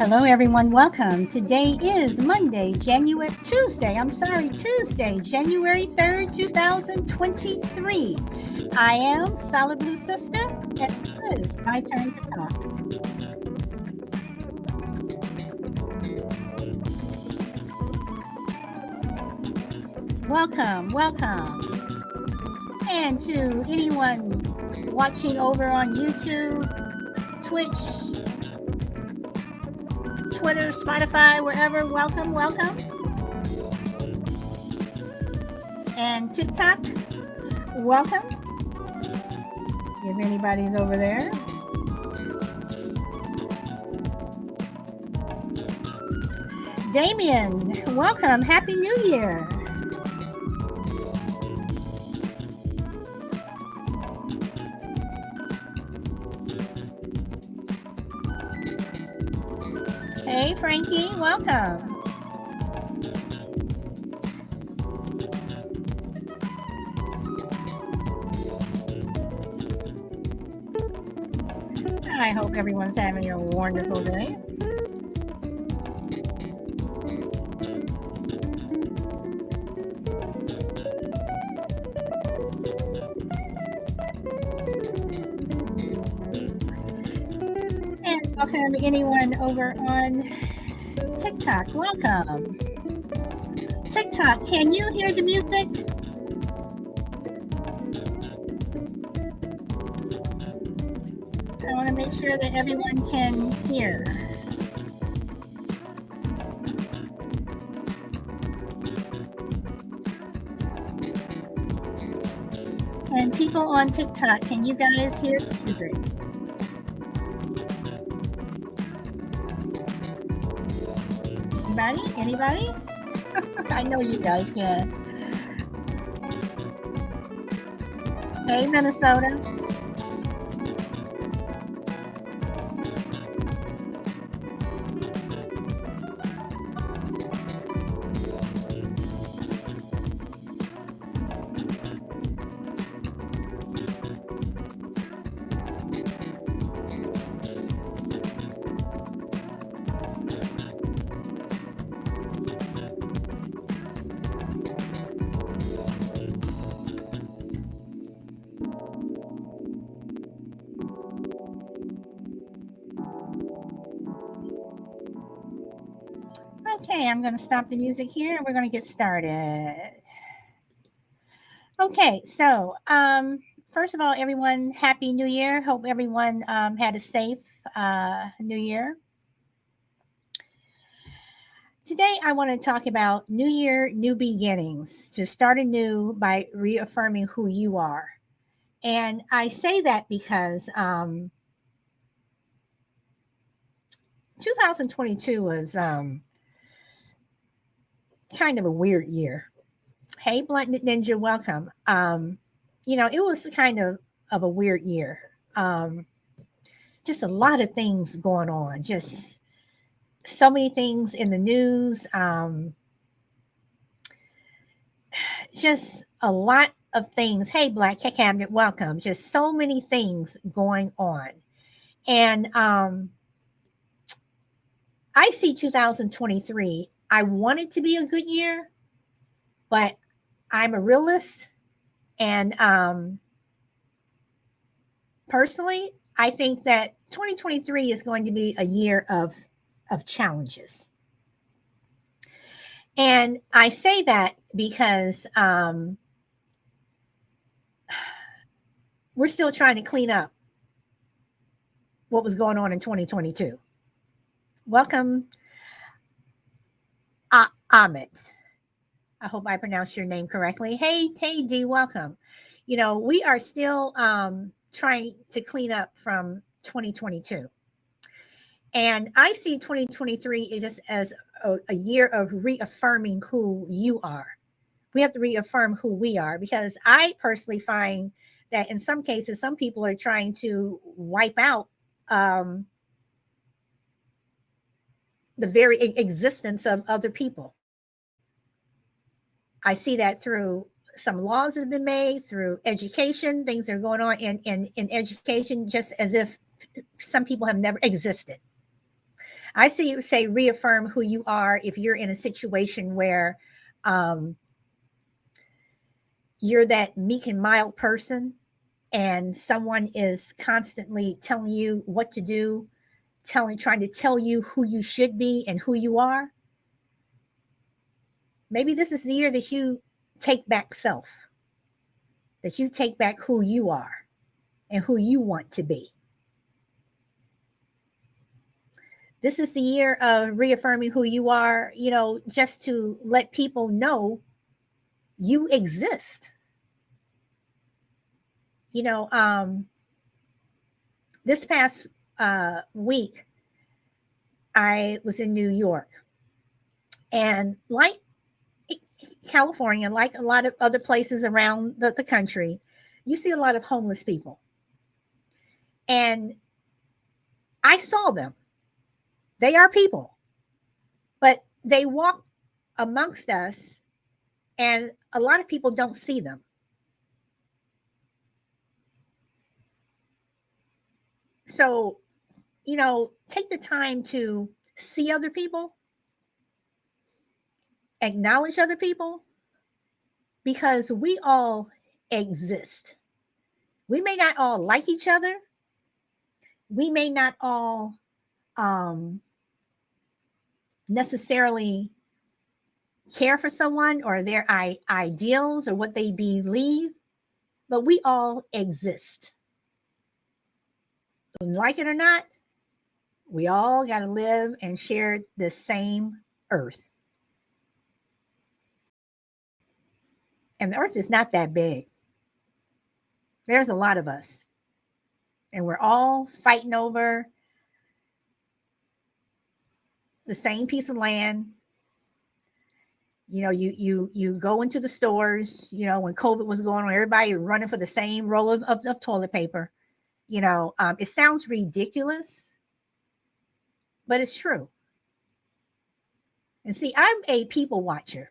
Hello, everyone. Welcome. Today is Tuesday, January 3rd, 2023. I am Solid Blue Sister, and it is my turn to talk. Welcome. And to anyone watching over on YouTube, Twitch, Twitter, Spotify, wherever, welcome. And TikTok, welcome. If anybody's over there. Damien, welcome. Happy New Year. Hey, Frankie, welcome. I hope everyone's having a wonderful day. And welcome anyone over on TikTok. Welcome. TikTok, can you hear the music? I want to make sure that everyone can hear. And people on TikTok, can you guys hear the music? Anybody? I know you guys can. Hey, Minnesota. Okay, I'm going to stop the music here and we're going to get started. Okay, so first of all, everyone, Happy New Year. Hope everyone had a safe New Year. Today, I want to talk about New Year, new beginnings, to start anew by reaffirming who you are. And I say that because 2022 was kind of a weird year. Hey, Blunt Ninja, welcome. It was kind of a weird year. Just a lot of things going on. Just so many things in the news. Just a lot of things. Hey, Black Cat Cabinet, welcome. Just so many things going on. And I see 2023. I want it to be a good year, but I'm a realist. And personally, I think that 2023 is going to be a year of challenges. And I say that because we're still trying to clean up what was going on in 2022. Welcome, Amit. I hope I pronounced your name correctly. Hey, D, welcome. We are still trying to clean up from 2022. And I see 2023 is just as a year of reaffirming who you are. We have to reaffirm who we are, because I personally find that in some cases, some people are trying to wipe out the very existence of other people. I see that through some laws that have been made, through education, things that are going on in education, just as if some people have never existed. I see you say reaffirm who you are if you're in a situation where um, you're that meek and mild person and someone is constantly telling you what to do, trying to tell you who you should be and who you are. Maybe this is the year that you take back self, that you take back who you are and who you want to be. This is the year of reaffirming who you are, just to let people know you exist. You know, this past week, I was in New York, and like California, like a lot of other places around the country, you see a lot of homeless people. And I saw them. They are people, but they walk amongst us, and a lot of people don't see them. So, take the time to see other people, acknowledge other people, because we all exist. We may not all like each other. We may not all necessarily care for someone or their ideals or what they believe, but we all exist. And like it or not, we all got to live and share the same earth. And the earth is not that big. There's a lot of us. And we're all fighting over the same piece of land. You go into the stores, when COVID was going on, everybody running for the same roll of toilet paper. It sounds ridiculous, but it's true. And see, I'm a people watcher.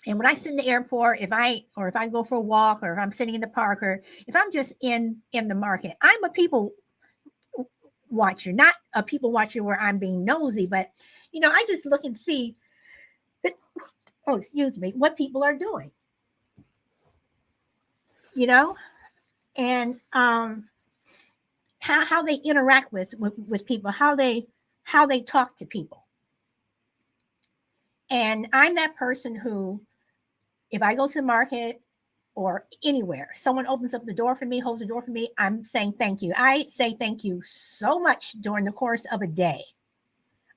And when I sit in the airport, if I go for a walk, or if I'm sitting in the park, or if I'm just in the market, I'm a people watcher, not a people watcher where I'm being nosy, but I just look and see what people are doing. And how they interact with people, how they talk to people. And I'm that person who, if I go to the market or anywhere, someone opens up the door for me, holds the door for me, I'm saying thank you. I say thank you so much during the course of a day.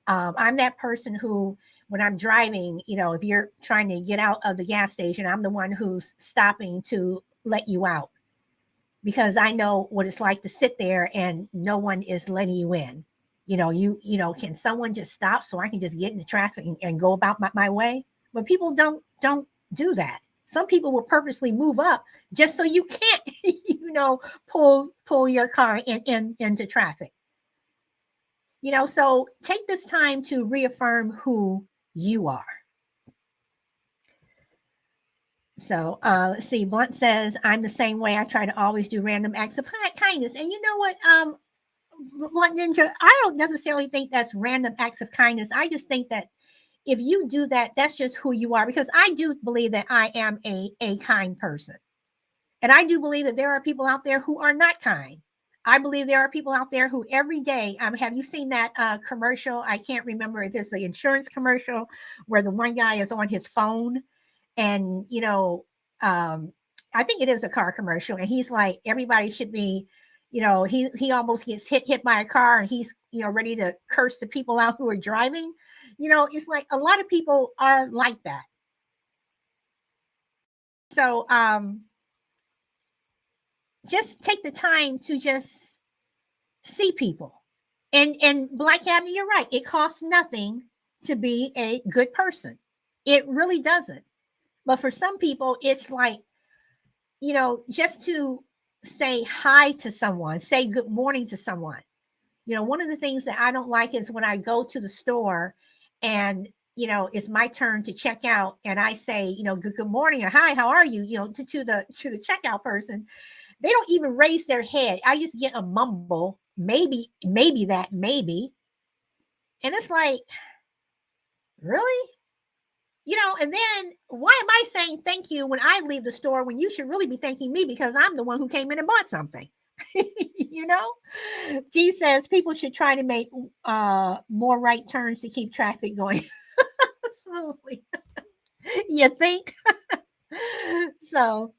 I'm that person who, when I'm driving, if you're trying to get out of the gas station, I'm the one who's stopping to let you out, because I know what it's like to sit there and no one is letting you in. Can someone just stop so I can just get in the traffic and go about my way? But people don't do that. Some people will purposely move up just so you can't, pull your car into traffic. So take this time to reaffirm who you are. So let's see. Blunt says, I'm the same way. I try to always do random acts of kindness. And you know what, Blunt Ninja, I don't necessarily think that's random acts of kindness. I just think that if you do that, that's just who you are, because I do believe that I am a kind person. And I do believe that there are people out there who are not kind. I believe there are people out there who every day, have you seen that commercial? I can't remember if it's the insurance commercial where the one guy is on his phone and, I think it is a car commercial. And he's like, everybody should be, he almost gets hit by a car and he's, ready to curse the people out who are driving. It's like a lot of people are like that. So, just take the time to just see people. And Black Abby, you're right. It costs nothing to be a good person. It really doesn't. But for some people, it's like, just to say hi to someone, say good morning to someone. One of the things that I don't like is when I go to the store and, it's my turn to check out and I say, good morning or hi, how are you? To the checkout person. They don't even raise their head. I just get a mumble, maybe that, maybe. And it's like, really? And then why am I saying thank you when I leave the store when you should really be thanking me because I'm the one who came in and bought something? G says people should try to make more right turns to keep traffic going smoothly. You think? So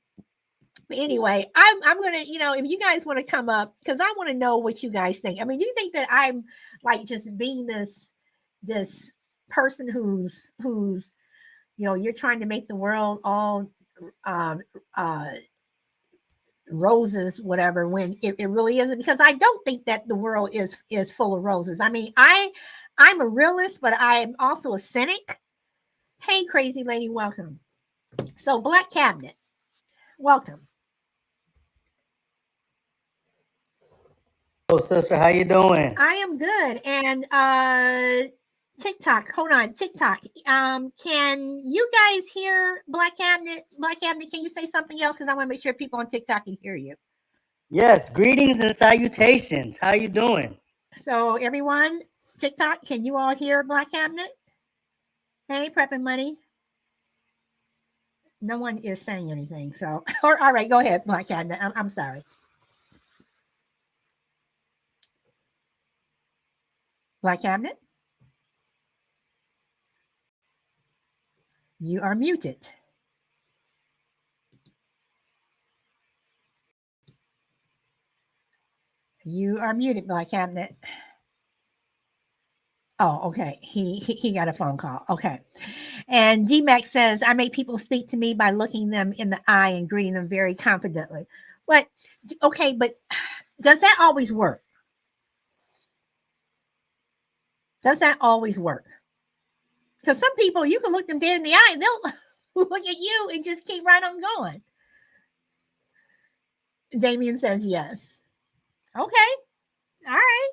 anyway, I'm gonna, if you guys want to come up, because I want to know what you guys think. I mean, do you think that I'm like just being this person who's you're trying to make the world all roses, whatever, when it really isn't? Because I don't think that the world is full of roses. I mean, I'm a realist, but I'm also a cynic. Hey, crazy lady, welcome. So Black Cabinet, welcome. Oh, sister, how you doing? I am good. And TikTok, hold on, TikTok. Can you guys hear Black Cabinet? Black Cabinet, can you say something else? Because I want to make sure people on TikTok can hear you. Yes, greetings and salutations. How you doing? So everyone, TikTok, can you all hear Black Cabinet? Hey, Prepping Money. No one is saying anything. So, all right, go ahead, Black Cabinet. I'm sorry. Black Cabinet, you are muted. You are muted, Black Cabinet. Oh, okay. He got a phone call. Okay. And DMAX says, I make people speak to me by looking them in the eye and greeting them very confidently. But okay, but does that always work? Does that always work? Because some people, you can look them dead in the eye and they'll look at you and just keep right on going. Damien says yes. Okay. All right.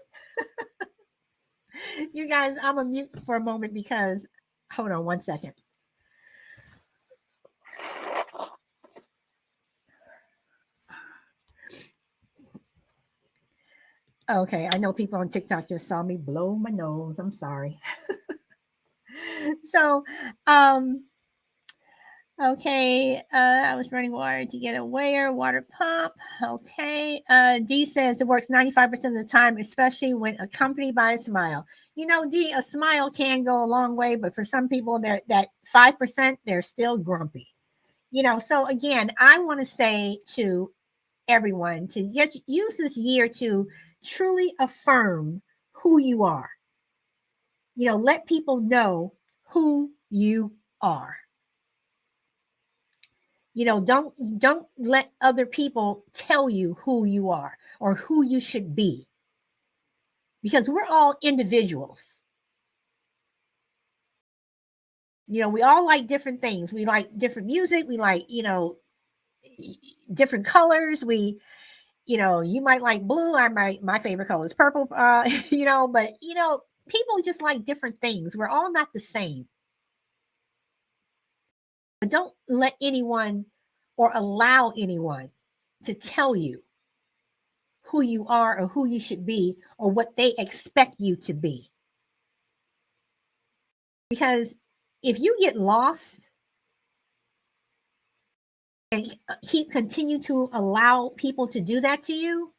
You guys, I'm a mute for a moment because, hold on one second. Okay, I know people on TikTok just saw me blow my nose. I'm sorry. So, okay, I was running water to get a water pump. Okay, D says it works 95% of the time, especially when accompanied by a smile. D, a smile can go a long way, but for some people, that 5%, they're still grumpy. So again, I want to say to everyone to use this year to truly affirm who you are. Let people know who you are. Don't let other people tell you who you are or who you should be, because we're all individuals. We all like different things. We like different music. We like, different colors. You might like blue. My favorite color is purple. But people just like different things. We're all not the same. But don't let anyone or allow anyone to tell you who you are or who you should be or what they expect you to be. Because if you get lost and continue to allow people to do that to you,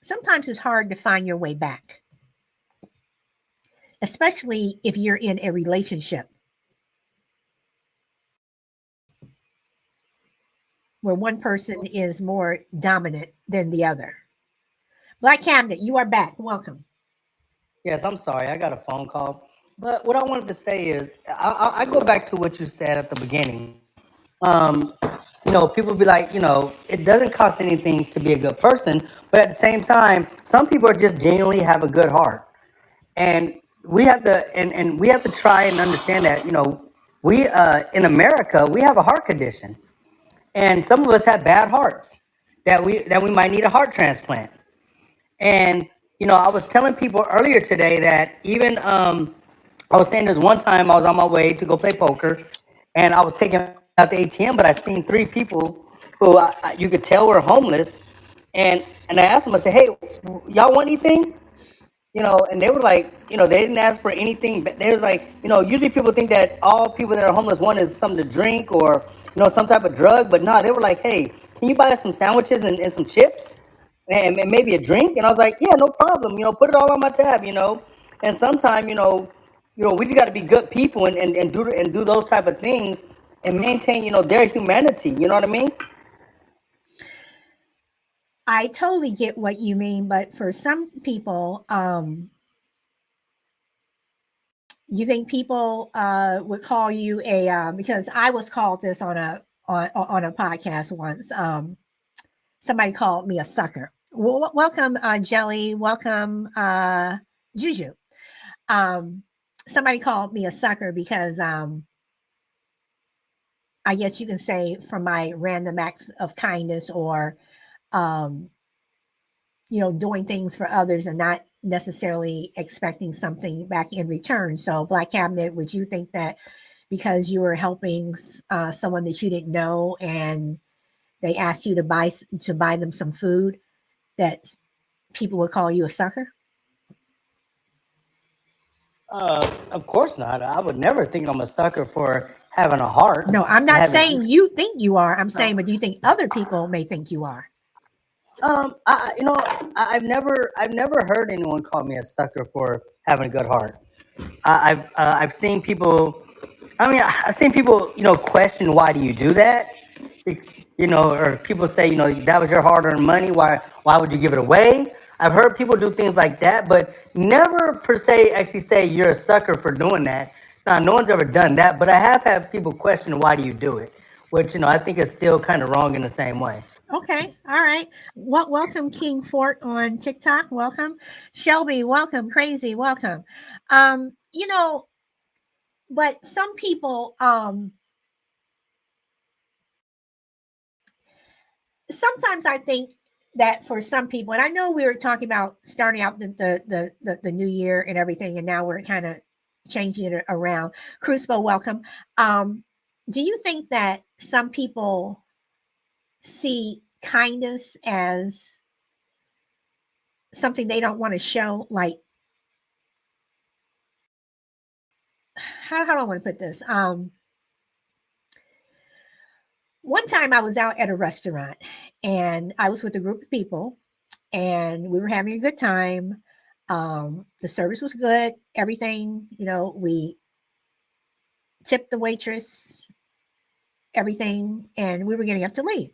sometimes it's hard to find your way back, especially if you're in a relationship where one person is more dominant than the other. Black Cabinet, you are back. Welcome. Yes, I'm sorry. I got a phone call. But what I wanted to say is, I go back to what you said at the beginning. People be like, it doesn't cost anything to be a good person. But at the same time, some people are just genuinely have a good heart. And we have to, and we have to try and understand that, we, in America, we have a heart condition. And some of us have bad hearts that we might need a heart transplant. And I was telling people earlier today that even I was saying there's one time I was on my way to go play poker, and I was taking out the ATM, but I seen 3 people who you could tell were homeless, and I asked them, I said, "Hey, y'all want anything?" and they were like, they didn't ask for anything. But they was like, usually people think that all people that are homeless want is something to drink or, some type of drug. But no, they were like, hey, can you buy us some sandwiches and some chips and maybe a drink? And I was like, yeah, no problem. Put it all on my tab. And sometime, we just got to be good people and do those type of things and maintain, their humanity. You know what I mean? I totally get what you mean, but for some people, you think people would call you because I was called this on a podcast once. Somebody called me a sucker. Welcome, Jelly. Welcome, Juju. Somebody called me a sucker because I guess you can say from my random acts of kindness or um, doing things for others and not necessarily expecting something back in return. So, Black Cabinet, would you think that because you were helping someone that you didn't know and they asked you to buy them some food, that people would call you a sucker? Of course not. I would never think I'm a sucker for having a heart No, I'm and not having. saying you think you are. I'm saying, but do you think other people may think you are? I've never heard anyone call me a sucker for having a good heart. I've seen people. I mean, I've seen people, question why do you do that? Or people say, that was your hard-earned money. Why would you give it away? I've heard people do things like that, but never per se actually say you're a sucker for doing that. Now, no one's ever done that, but I have had people question why do you do it, which I think is still kind of wrong in the same way. Okay. All right. Welcome, King Fort on TikTok. Welcome. Shelby, welcome. Crazy, welcome. Um, you know, but some people, sometimes I think that for some people, and I know we were talking about starting out the new year and everything, and now we're kind of changing it around. Crucible, welcome. Um, do you think that some people see kindness as something they don't want to show? Like, how do I want to put this? One time I was out at a restaurant and I was with a group of people and we were having a good time. The service was good, everything, we tipped the waitress, everything, and we were getting up to leave.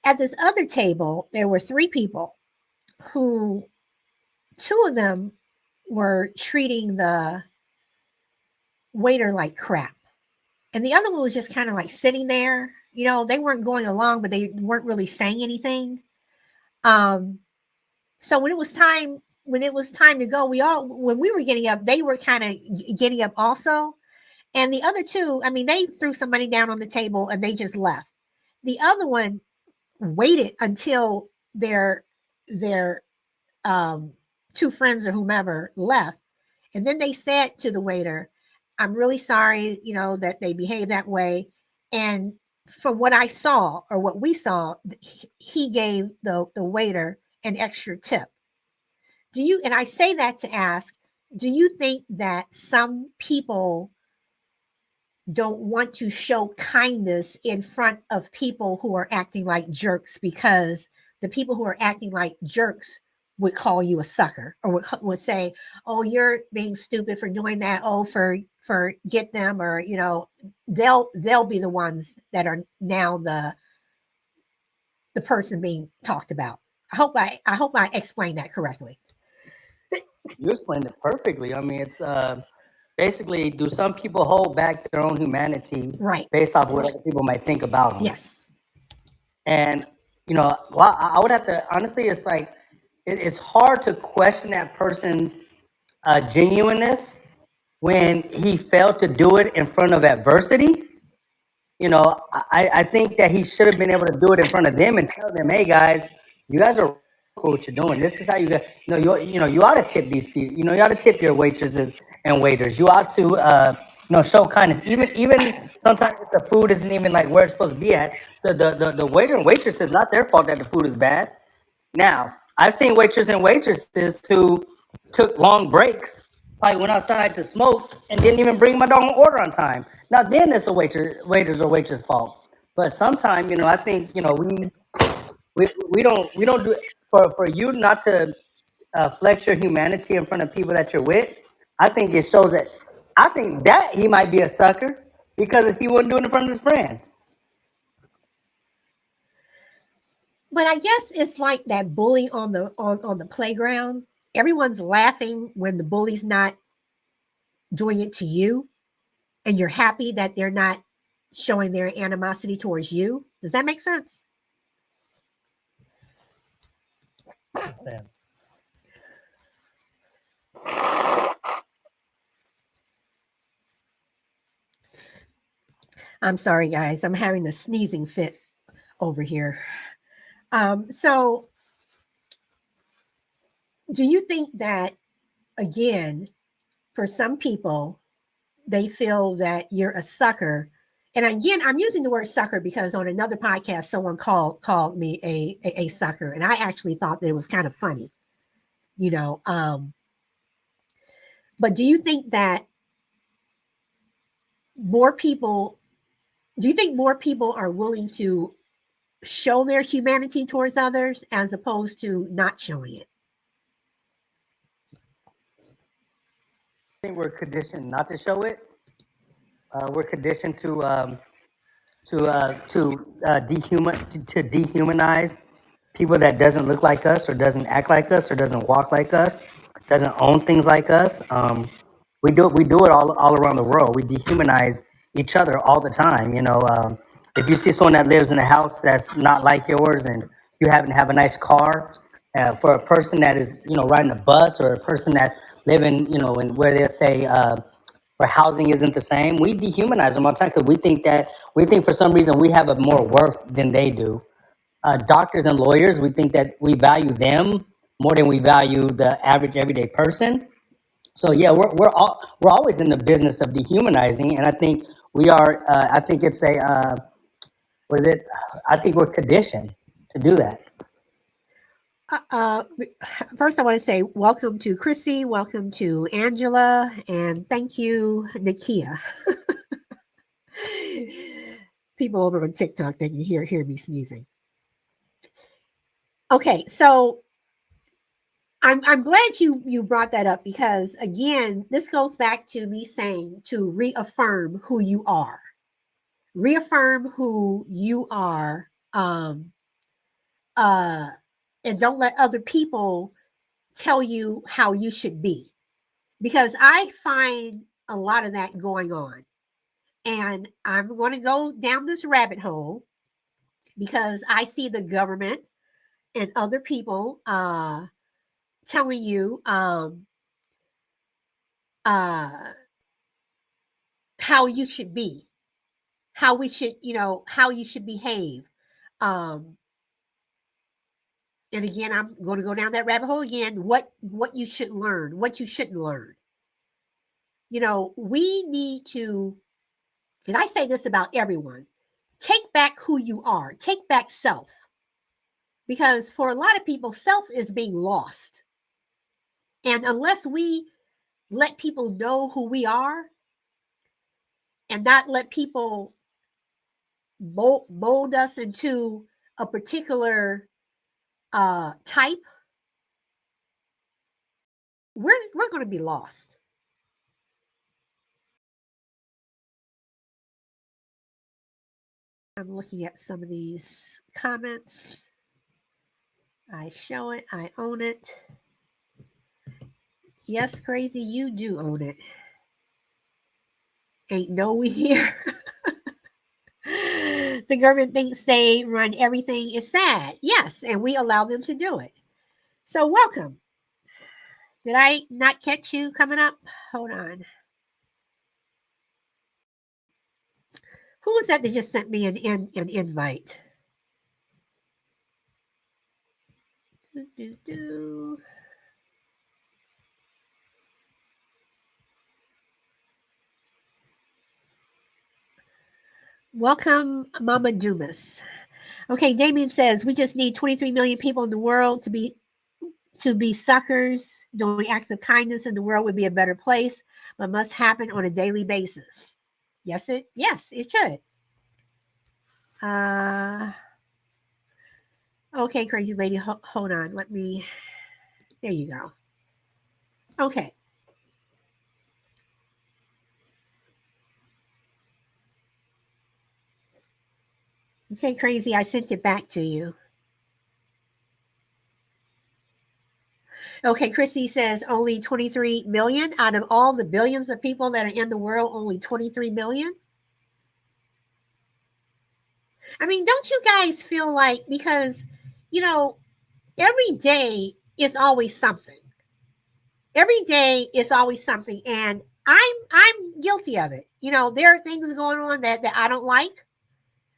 At this other table, there were three people who, two of them were treating the waiter like crap. And the other one was just kind of like sitting there. They weren't going along, but they weren't really saying anything. Um, so when it was time to go, when we were getting up, they were kind of getting up also. And the other two, I mean, they threw some money down on the table and they just left. The other one waited until their two friends or whomever left, and then they said to the waiter, "I'm really sorry, that they behaved that way." And from what I saw or what we saw, he gave the waiter an extra tip. And I say that to ask, do you think that some people don't want to show kindness in front of people who are acting like jerks, because the people who are acting like jerks would call you a sucker, or would say, "Oh, you're being stupid for doing that. Oh, for get them," or they'll be the ones that are now the person being talked about. I hope I explained that correctly. You explained it perfectly. I mean, it's basically, do some people hold back their own humanity Right. based off what other people might think about them? Yes. And well, I would have to honestly. It's like it's hard to question that person's genuineness when he failed to do it in front of adversity. I think that he should have been able to do it in front of them and tell them, "Hey guys, you guys are for what you're doing. This is how you got. You ought to tip these people. You ought to tip your waitresses and waiters. You ought to, show kindness. Even sometimes if the food isn't even like where it's supposed to be at. The waiter and waitress is not their fault that the food is bad. Now, I've seen waiters and waitresses who took long breaks, probably went outside to smoke, and didn't even bring my dog an order on time. Now then, it's a waiter's or waitress fault. But sometimes, I think we don't do it for you not to flex your humanity in front of people that you're with. I think it shows that. I think that he might be a sucker because he wouldn't do it in front of his friends. But I guess it's like that bully on the playground. Everyone's laughing when the bully's not doing it to you, and you're happy that they're not showing their animosity towards you. Does that make sense? Makes sense. I'm sorry, guys. I'm having the sneezing fit over here. So do you think that, again, for some people, they feel that you're a sucker? And again, I'm using the word sucker because on another podcast, someone called me a sucker, and I actually thought that it was kind of funny, you know. But do you think that more people? Do you think more people are willing to show their humanity towards others as opposed to not showing it? I think we're conditioned not to show it. We're conditioned to dehumanize people that doesn't look like us or doesn't act like us or doesn't walk like us, doesn't own things like us. We do it all around the world. We dehumanize each other all the time. If you see someone that lives in a house that's not like yours and you happen to have a nice car, for a person that is riding a bus or a person that's living in where they say where housing isn't the same, we dehumanize them all the time because we think for some reason we have a more worth than they do. Doctors and lawyers, we think that we value them more than we value the average everyday person. So yeah, we're always in the business of dehumanizing, and I think we are. I think it's a was it? I think we're conditioned to do that. First, I want to say welcome to Chrissy, welcome to Angela, and thank you, Nakia. People over on TikTok, they can hear me sneezing. Okay, so I'm glad you brought that up because again, this goes back to me saying to reaffirm who you are. Reaffirm who you are, and don't let other people tell you how you should be. Because I find a lot of that going on. And I'm going to go down this rabbit hole because I see the government and other people telling you how you should be, how we should, how you should behave. And again, I'm going to go down that rabbit hole again. What you should learn, what you shouldn't learn. We need to, and I say this about everyone, take back who you are, take back self. Because for a lot of people, self is being lost. And unless we let people know who we are and not let people mold us into a particular type, we're going to be lost. I'm looking at some of these comments. I show it. I own it. Yes, crazy, you do own it. Ain't no we here. The government thinks they run everything. Is sad. Yes, and we allow them to do it. So welcome. Did I not catch you coming up? Hold on. Who was that just sent me an invite? Welcome, Mama Dumas. Okay, Damien says we just need 23 million people in the world to be to be suckers, doing acts of kindness in the world would be a better place, but must happen on a daily basis. Yes, it should. Uh, okay, crazy lady, hold on. Let me. There you go. Okay. Okay, crazy. I sent it back to you. Okay, Chrissy says only 23 million out of all the billions of people that are in the world, only 23 million. I mean, don't you guys feel like, because, you know, every day is always something. Every day is always something. And I'm guilty of it. You know, there are things going on that I don't like.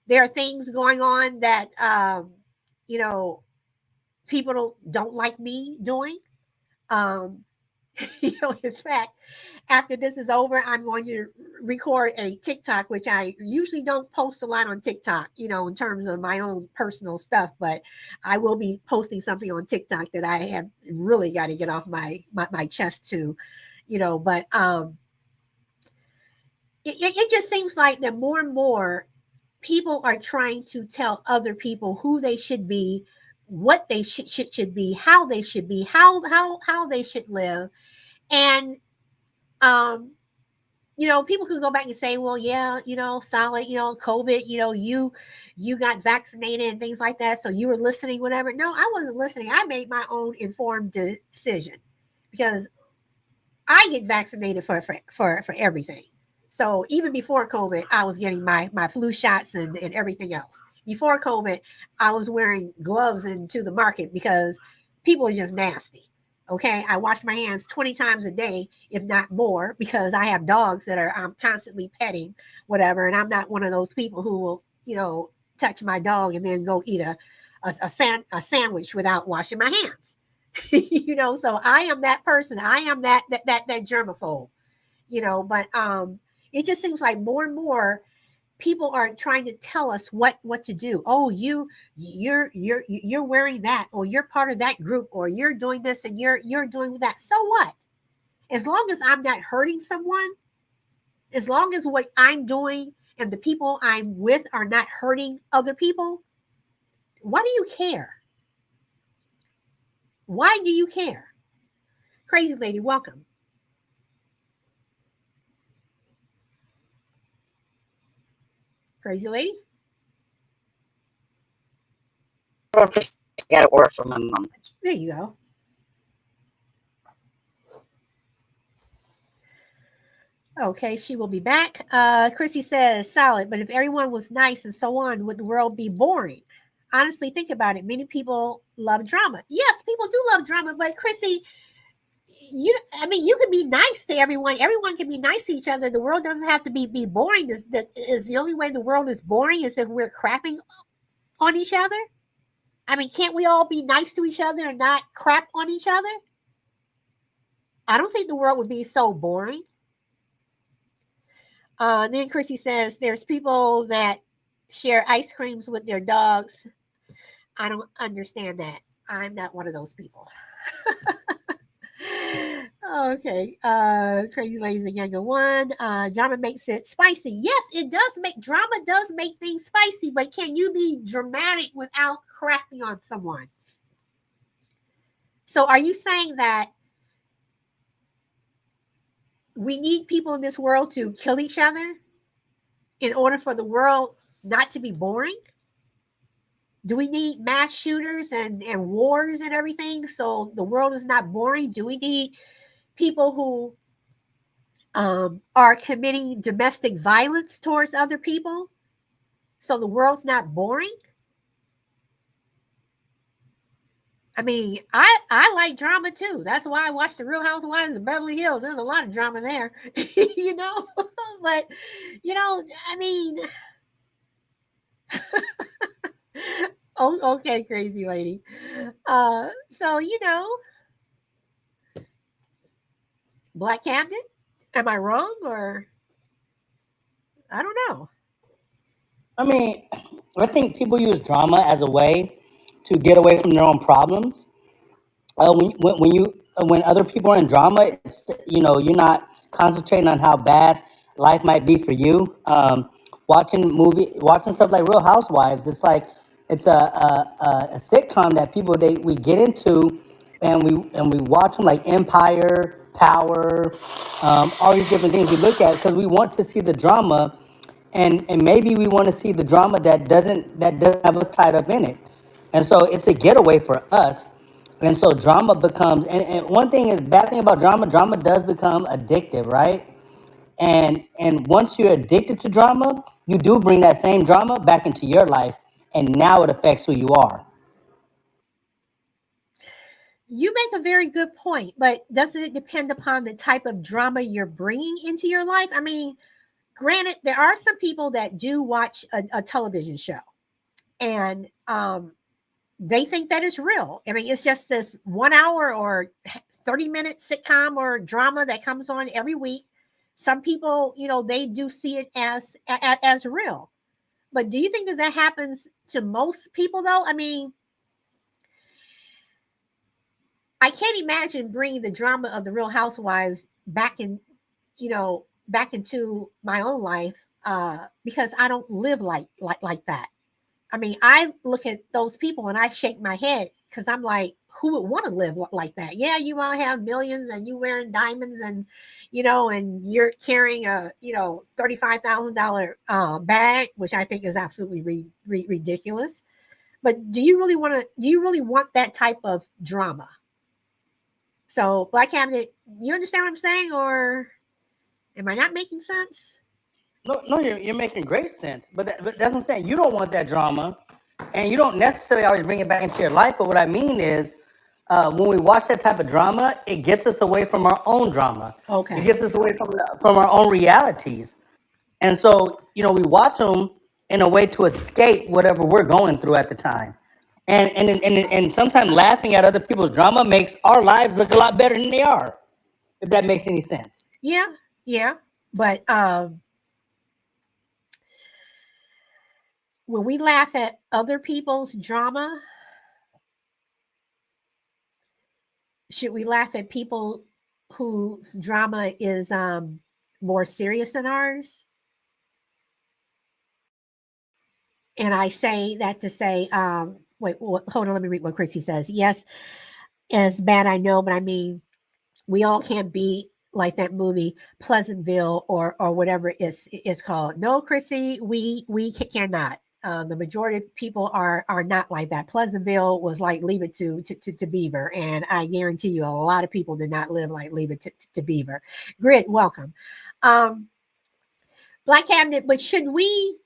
There are things going on that, you know, people don't like me doing. Um, in fact, after this is over, I'm going to record a TikTok, which I usually don't post a lot on TikTok, in terms of my own personal stuff, but I will be posting something on TikTok that I have really got to get off my chest to, but it just seems like that more and more people are trying to tell other people who they should be, what they should be, how they should be, how they should live. And people can go back and say, well, yeah, solid, COVID, you got vaccinated and things like that, so you were listening, whatever. No, I wasn't listening. I made my own informed decision, because I get vaccinated for everything. So even before COVID, I was getting my flu shots and everything else. Before COVID, I was wearing gloves into the market because people are just nasty. Okay, I wash my hands 20 times a day, if not more, because I have dogs that I'm constantly petting, whatever. And I'm not one of those people who will, touch my dog and then go eat a sandwich without washing my hands. So I am that person. I am that germaphobe, but it just seems like more and more people are trying to tell us what to do. Oh, you're wearing that, or you're part of that group, or you're doing this and you're doing that. So what? As long as I'm not hurting someone, as long as what I'm doing and the people I'm with are not hurting other people, why do you care? Why do you care? Crazy lady, welcome. Crazy lady? I got to work for my mom. There you go. Okay, she will be back. Chrissy says, solid, but if everyone was nice and so on, would the world be boring? Honestly, think about it. Many people love drama. Yes, people do love drama, but Chrissy, you can be nice to everyone. Everyone can be nice to each other. The world doesn't have to be boring. Is the only way the world is boring is if we're crapping on each other? I mean, can't we all be nice to each other and not crap on each other? I don't think the world would be so boring. Then Chrissy says there's people that share ice creams with their dogs. I don't understand that. I'm not one of those people. Okay. Crazy Lady's a younger one. Drama makes it spicy. Yes, it does drama does make things spicy, but can you be dramatic without crapping on someone? So are you saying that we need people in this world to kill each other in order for the world not to be boring? Do we need mass shooters and wars and everything so the world is not boring? Do we need people who are committing domestic violence towards other people so the world's not boring? I mean, I like drama too. That's why I watched the Real Housewives of Beverly Hills. There's a lot of drama there, but I mean, oh, okay, crazy lady. So Black Cabinet. Am I wrong, or I don't know? I mean, I think people use drama as a way to get away from their own problems. When other people are in drama, you're not concentrating on how bad life might be for you. Watching stuff like Real Housewives, it's a sitcom that we get into, and we watch them, like Empire, Power, all these different things we look at because we want to see the drama, and maybe we want to see the drama that doesn't have us tied up in it, and so it's a getaway for us. And so drama becomes, and one thing is bad thing about drama does become addictive, right? And once you're addicted to drama, you do bring that same drama back into your life, and now it affects who you are. You make a very good point, but doesn't it depend upon the type of drama you're bringing into your life? I mean, granted, there are some people that do watch a television show, and they think that is real. I mean, it's just this 1 hour or 30-minute sitcom or drama that comes on every week. Some people, they do see it as real. But do you think that happens to most people, though? I mean, I can't imagine bringing the drama of the Real Housewives back into my own life, because I don't live like that. I mean, I look at those people and I shake my head because I'm like, who would want to live like that? Yeah, you all have millions and you wearing diamonds, and and you're carrying a $35,000 bag, which I think is absolutely ridiculous. But do you really want that type of drama? So, Black Cabinet, you understand what I'm saying, or am I not making sense? No, you're making great sense. But that's what I'm saying. You don't want that drama, and you don't necessarily always bring it back into your life. But what I mean is, when we watch that type of drama, it gets us away from our own drama. It Okay. gets us away from our own realities. And so, we watch them in a way to escape whatever we're going through at the time. And sometimes laughing at other people's drama makes our lives look a lot better than they are, if that makes any sense. Yeah, yeah. But when we laugh at other people's drama, should we laugh at people whose drama is more serious than ours? And I say that to say, wait, hold on, let me read what Chrissy says. Yes, it's bad, I know, but I mean, we all can't be like that movie Pleasantville or whatever it's called. No, Chrissy, we cannot. The majority of people are not like that. Pleasantville was like Leave It to Beaver, and I guarantee you, a lot of people did not live like Leave It to Beaver. Grit, welcome, Black Cabinet. But should we?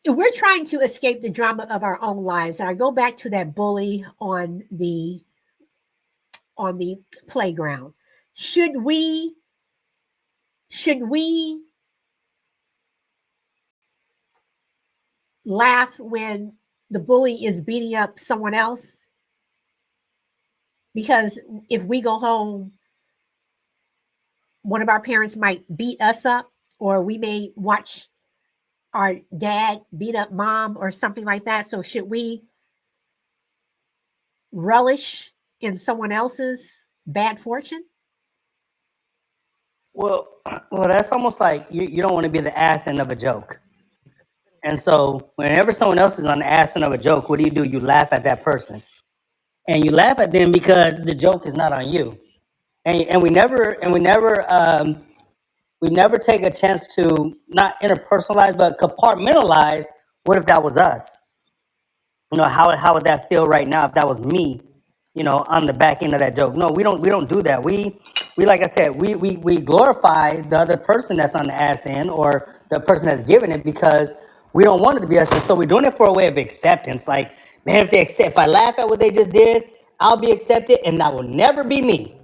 We're trying to escape the drama of our own lives, and I go back to that bully on the playground. Should we laugh when the bully is beating up someone else? Because if we go home, one of our parents might beat us up, or we may watch our dad beat up mom or something like that. So should we relish in someone else's bad fortune? Well, that's almost like you don't want to be the ass end of a joke. And so whenever someone else is on the ass end of a joke, what do? You laugh at that person. And you laugh at them because the joke is not on you. And we never take a chance to not interpersonalize, but compartmentalize. What if that was us? How would that feel right now if that was me, on the back end of that joke? No, we don't do that. We like I said, we glorify the other person that's on the ass end, or the person that's giving it, because we don't want it to be us. And so we're doing it for a way of acceptance. Like, man, if I laugh at what they just did, I'll be accepted, and that will never be me.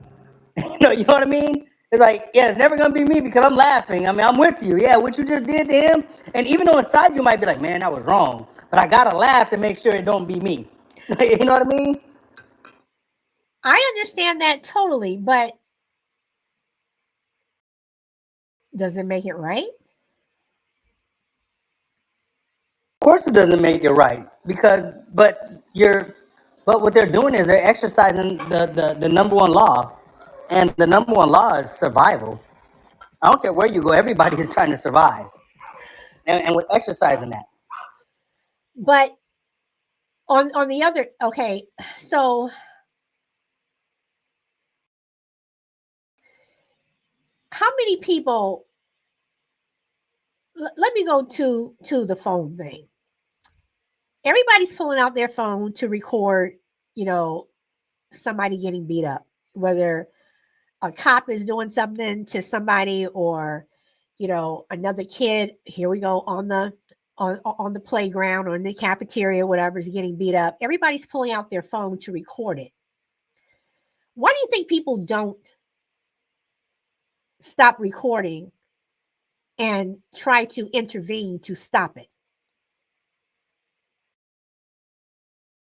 You know what I mean? It's like, yeah, it's never gonna be me because I'm laughing. I mean, I'm with you. Yeah, what you just did to him, and even though inside you might be like, man, that was wrong, but I gotta laugh to make sure it don't be me. You know what I mean? I understand that totally, but does it make it right? Of course, it doesn't make it right, but you're But what they're doing is they're exercising the number one law. And the number one law is survival. I don't care where you go, everybody is trying to survive. And we're exercising that. But on the other, okay, so how many people, let me go to the phone thing. Everybody's pulling out their phone to record, somebody getting beat up, whether a cop is doing something to somebody or, another kid, here we go, on the playground or in the cafeteria, whatever, is getting beat up. Everybody's pulling out their phone to record it. Why do you think people don't stop recording and try to intervene to stop it?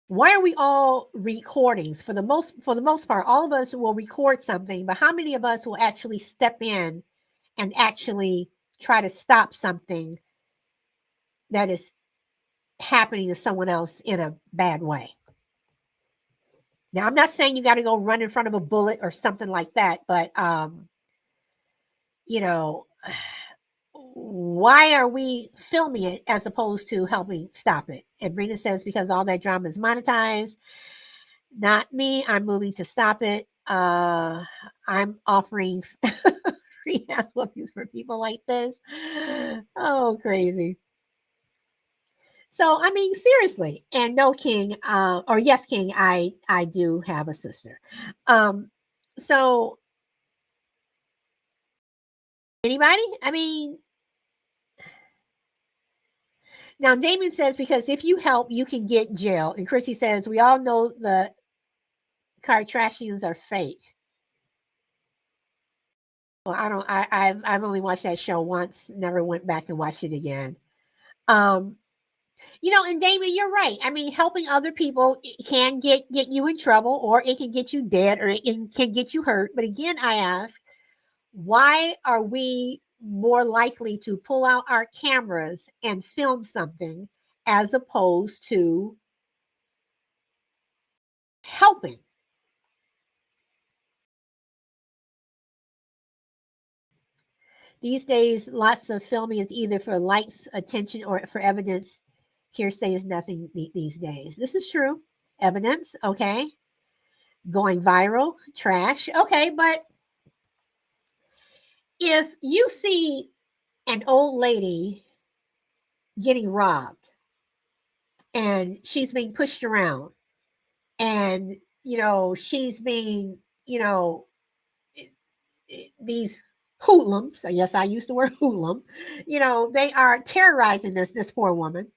Why are we all recordings? For the most part, all of us will record something, but how many of us will actually step in and actually try to stop something that is happening to someone else in a bad way? Now, I'm not saying you got to go run in front of a bullet or something like that, but why are we filming it as opposed to helping stop it? And Brina says, because all that drama is monetized. Not me. I'm moving to stop it. I'm offering rehab loans for people like this. Oh, crazy. So, I mean, seriously. And no, King, or yes, King, I do have a sister. So anybody? I mean, now Damon says, because if you help, you can get jail. And Chrissy says, we all know the Kardashians are fake. Well, I've only watched that show once, never went back and watched it again. And Damon, you're right. I mean, helping other people can get you in trouble, or it can get you dead, or it can get you hurt. But again, I ask, why are we more likely to pull out our cameras and film something as opposed to helping? These days, lots of filming is either for likes, attention, or for evidence. Hearsay is nothing these days. This is true. Evidence, okay. Going viral, trash, okay. But if you see an old lady getting robbed and she's being pushed around and, she's being, these hoodlums, yes, I use the word hoodlum, they are terrorizing this poor woman.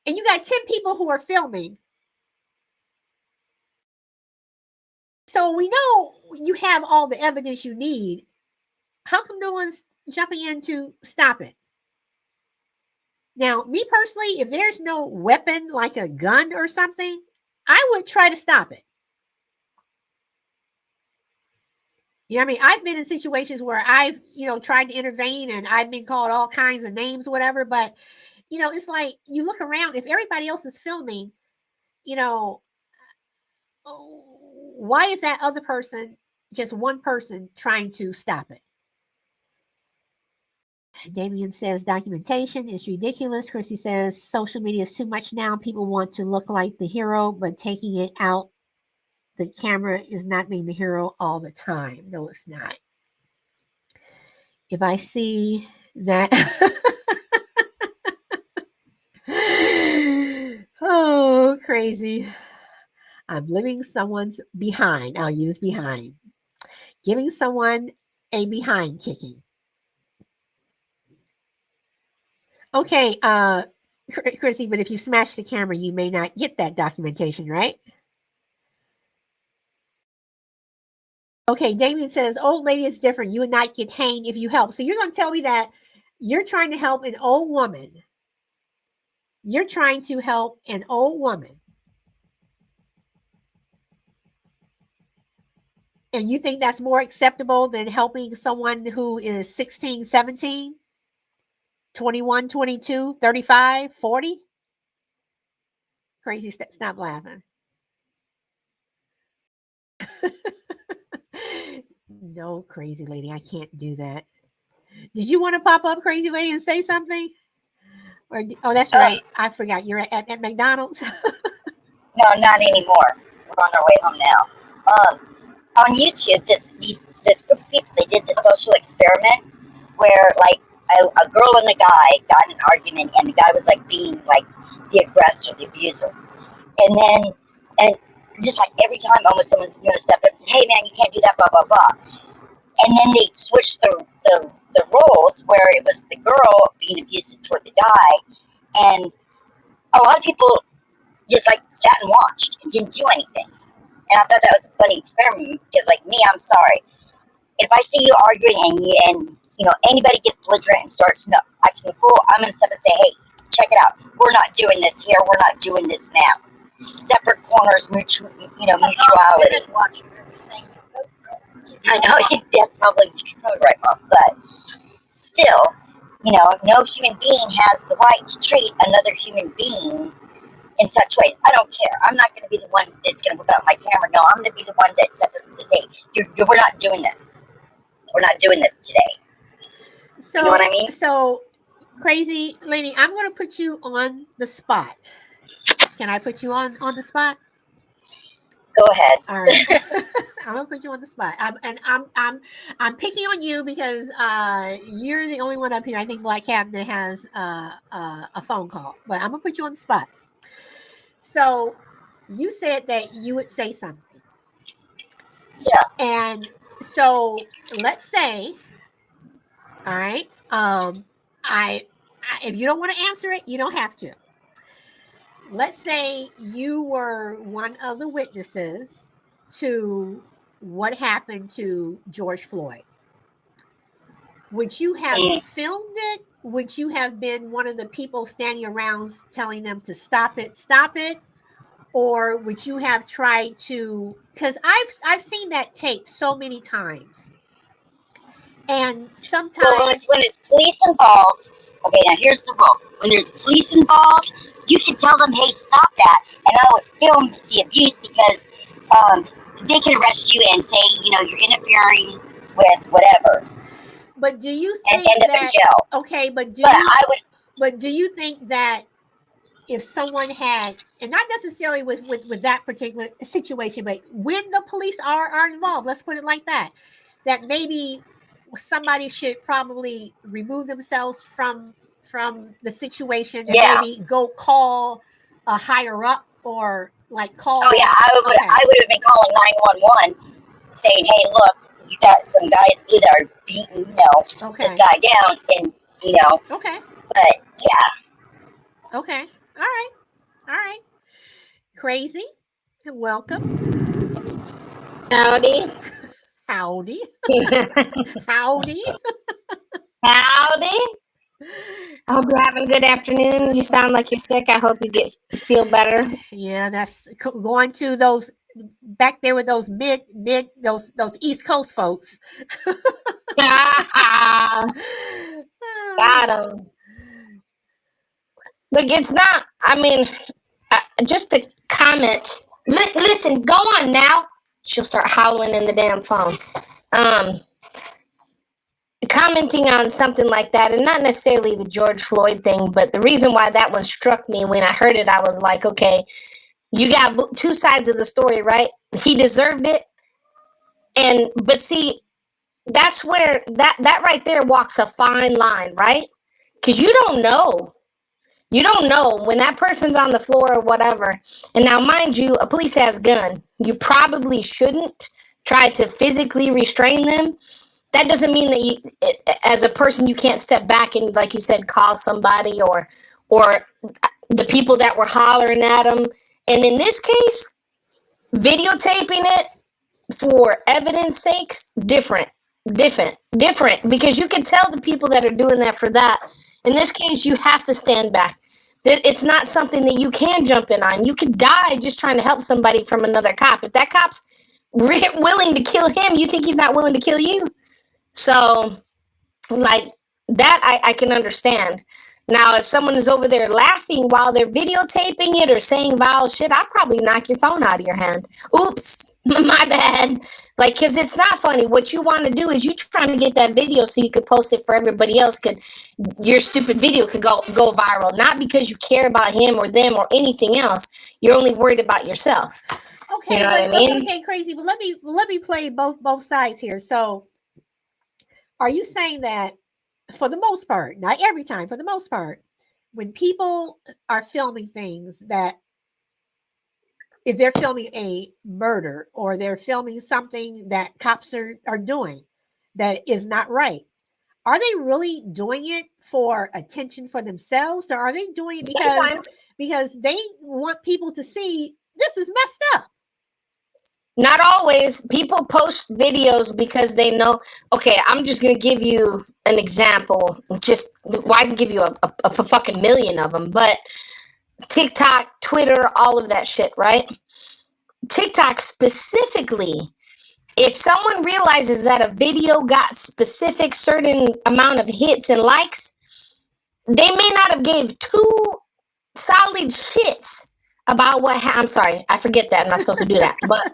And you got 10 people who are filming. So we know you have all the evidence you need. How come no one's jumping in to stop it? Now, me personally, if there's no weapon like a gun or something, I would try to stop it. I mean, I've been in situations where I've, tried to intervene and I've been called all kinds of names, whatever. But, it's like you look around, if everybody else is filming, why is that other person, just one person, trying to stop it? Damien says documentation is ridiculous. Chrissy says social media is too much now. People want to look like the hero, but taking it out, the camera is not being the hero all the time. No, it's not. If I see that, oh, crazy. I'm living someone's behind. I'll use behind. Giving someone a behind kicking. Okay, Chrissy, but if you smash the camera, you may not get that documentation, right? Okay, Damien says, old lady is different. You would not get hanged if you help. So you're going to tell me that you're trying to help an old woman. You're trying to help an old woman. And you think that's more acceptable than helping someone who is 16, 17, 21, 22, 35, 40? Crazy, stop laughing. No, crazy lady, I can't do that. Did you want to pop up, crazy lady, and say something? Or oh, that's right. I forgot. You're at McDonald's. No, not anymore. We're on our way home now. On YouTube, this group of people, they did this social experiment where like a girl and a guy got in an argument, and the guy was like being like the aggressor, the abuser, and just like every time almost someone stepped up and said, "Hey man, you can't do that," blah blah blah, and then they switched the roles where it was the girl being abusive toward the guy, and a lot of people just like sat and watched and didn't do anything. And I thought that was a funny experiment because, like me, I'm sorry. If I see you arguing and anybody gets belligerent and starts acting the fool, I'm gonna step and say, "Hey, check it out. We're not doing this here. We're not doing this now. Separate corners, mutuality." I know that's probably right, Mom, but still, no human being has the right to treat another human being in such ways. I don't care. I'm not going to be the one that's going to whip out my camera. No, I'm going to be the one that steps up and says, "Hey, we're not doing this. We're not doing this today." So, you know what I mean? So, crazy lady, I'm going to put you on the spot. Can I put you on the spot? Go ahead. All right. I'm gonna put you on the spot. I'm picking on you because you're the only one up here. I think Black Cabinet has a phone call, but I'm gonna put you on the spot. So you said that you would say something. Yeah. And so let's say, all right. I if you don't want to answer it, you don't have to. Let's say you were one of the witnesses to what happened to George Floyd. Would you have filmed it? Would you have been one of the people standing around telling them to stop it? Or would you have tried to, because I've seen that tape so many times. And sometimes when it's police involved, okay, now here's the rule. When there's police involved, you can tell them, "Hey, stop that," and I would film the abuse because they can arrest you and say, you're interfering with whatever. But do you think and end up in jail? Okay, but do you think that if someone had, and not necessarily with that particular situation, but when the police are involved, let's put it like that maybe somebody should probably remove themselves from the situation and maybe go call a higher up or like call. Oh yeah, I would have been calling 911 saying, "Hey, look, you got some guys that are beating this guy down," and Okay. But yeah. Okay. All right. Crazy. Welcome. Howdy. Howdy. I hope you're having a good afternoon. You sound like you're sick. I hope you feel better. Yeah, that's going to those back there with those those East Coast folks. Got 'em. Look, it's not. I mean, just to comment. Listen, go on now. She'll start howling in the damn phone. Commenting on something like that, and not necessarily the George Floyd thing, but the reason why that one struck me when I heard it, I was like, okay, you got two sides of the story, right? He deserved it, but see, that's where that right there walks a fine line, right? Because you don't know when that person's on the floor or whatever. And now, mind you, a police has a gun. You probably shouldn't try to physically restrain them. That doesn't mean that you, as a person, you can't step back and, like you said, call somebody or the people that were hollering at them. And in this case, videotaping it for evidence sakes, different, because you can tell the people that are doing that for that. In this case, you have to stand back. It's not something that you can jump in on. You could die just trying to help somebody from another cop. If that cop's willing to kill him, you think he's not willing to kill you? So, like, that I can understand. Now, if someone is over there laughing while they're videotaping it or saying vile shit, I'd probably knock your phone out of your hand. Oops, my bad. Like, because it's not funny. What you want to do is you trying to get that video so you could post it for everybody else. Your stupid video could go viral, not because you care about him or them or anything else. You're only worried about yourself. Okay, you know what I mean? Okay, crazy. But let me play both sides here. So, are you saying that for the most part, not every time, for the most part, when people are filming things that, if they're filming a murder or they're filming something that cops are doing that is not right, are they really doing it for attention for themselves, or are they doing it because they want people to see this is messed up? Not always. People post videos because they know. Okay, I'm just gonna give you an example. I can give you a fucking million of them, but TikTok, Twitter, all of that shit, right? TikTok specifically, if someone realizes that a video got specific certain amount of hits and likes, they may not have gave two solid shits about I'm sorry, I forget that. I'm not supposed to do that. But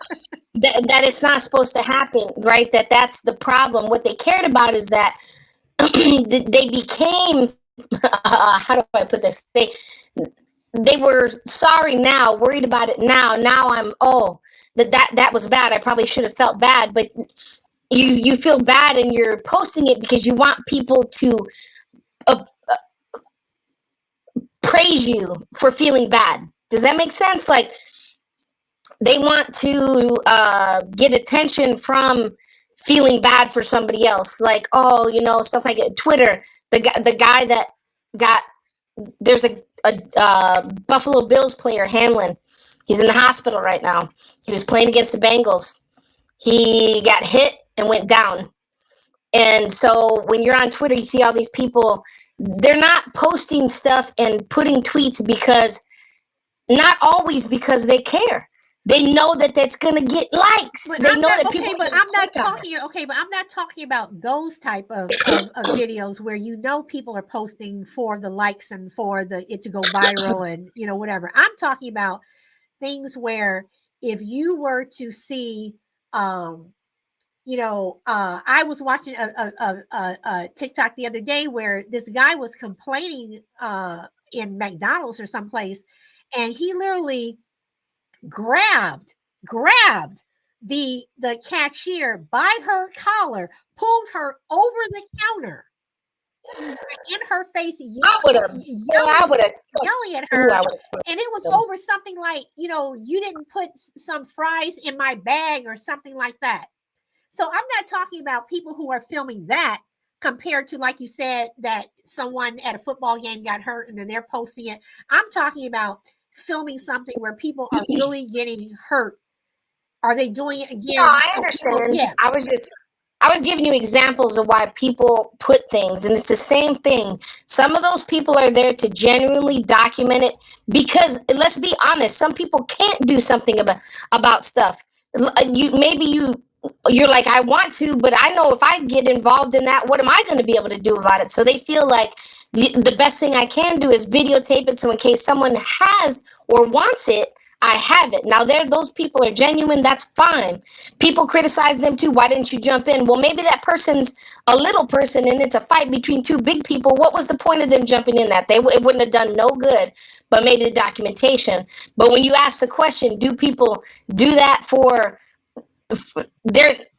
that it's not supposed to happen, right? That's the problem. What they cared about is that they became, how do I put this? They were sorry now, worried about it now. Now I'm, that was bad. I probably should have felt bad, but you feel bad and you're posting it because you want people to praise you for feeling bad. Does that make sense? Like, they want to get attention from feeling bad for somebody else. Like, stuff like it. Twitter, the guy that got, there's a Buffalo Bills player, Hamlin. He's in the hospital right now. He was playing against the Bengals. He got hit and went down. And so when you're on Twitter, you see all these people, they're not posting stuff and putting tweets because, not always because they care. They know that that's gonna get likes. But I'm not talking about those type of videos where people are posting for the likes and for it to go viral and whatever. I'm talking about things where if you were to see, I was watching a TikTok the other day where this guy was complaining in McDonald's or someplace, and he literally grabbed the cashier by her collar, pulled her over the counter in her face, yelling at her, and it was over something like, you didn't put some fries in my bag or something like that. So I'm not talking about people who are filming that compared to, like you said, that someone at a football game got hurt and then they're posting it. I'm talking about filming something where people are really getting hurt. Are they doing it again? No, I understand. Yeah. I was giving you examples of why people put things, and it's the same thing. Some of those people are there to genuinely document it because, let's be honest, some people can't do something about stuff. You're like, I want to, but I know if I get involved in that, what am I going to be able to do about it? So they feel like the best thing I can do is videotape it, so in case someone has or wants it, I have it. Now, those people are genuine. That's fine. People criticize them too. Why didn't you jump in? Well, maybe that person's a little person and it's a fight between two big people. What was the point of them jumping in that? It wouldn't have done no good, but maybe the documentation. But when you ask the question, do people do that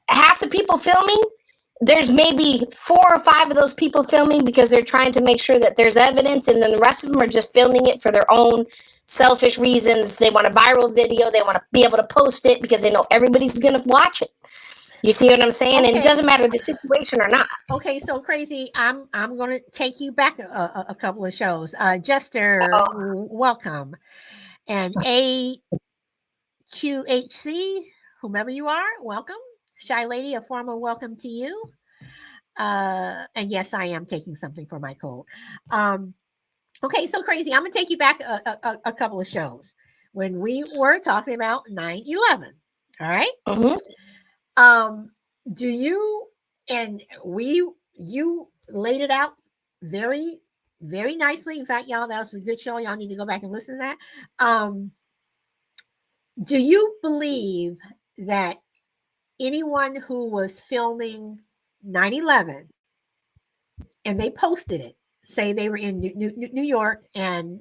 half the people filming, there's maybe 4 or 5 of those people filming because they're trying to make sure that there's evidence, and then the rest of them are just filming it for their own selfish reasons. They want a viral video. They want to be able to post it because they know everybody's going to watch it. You see what I'm saying? Okay. And it doesn't matter the situation or not. Okay, so Crazy, I'm going to take you back a couple of shows. Jester, welcome. And AQHC, whomever you are, welcome. Shy Lady, a formal welcome to you. And yes, I am taking something for my cold. Okay, so Crazy, I'm going to take you back a couple of shows when we were talking about 9/11. All right? Mm-hmm. You laid it out very very nicely. In fact, y'all, that was a good show. Y'all need to go back and listen to that. Do you believe that anyone who was filming 9/11 and they posted it, say they were in New York and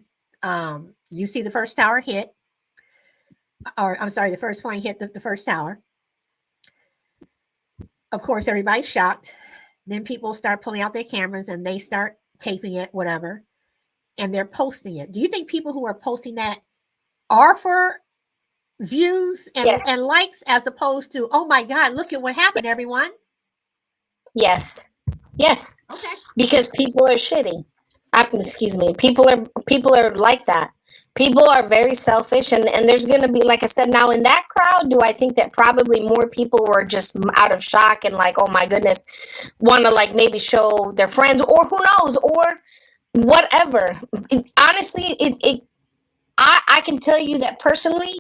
you see the first tower hit, or I'm sorry, the first plane hit the first tower. Of course, everybody's shocked. Then people start pulling out their cameras and they start taping it, whatever, and they're posting it. Do you think people who are posting that are for views and, Yes. and likes, as opposed to, oh my God, look at what happened, Yes. everyone? Yes. Yes. Okay. Because people are shitty. Excuse me. People are like that. People are very selfish, and there's going to be, like I said, now in that crowd, do I think that probably more people were just out of shock and like, oh my goodness, want to like maybe show their friends, or who knows, or whatever. Honestly, I can tell you that personally,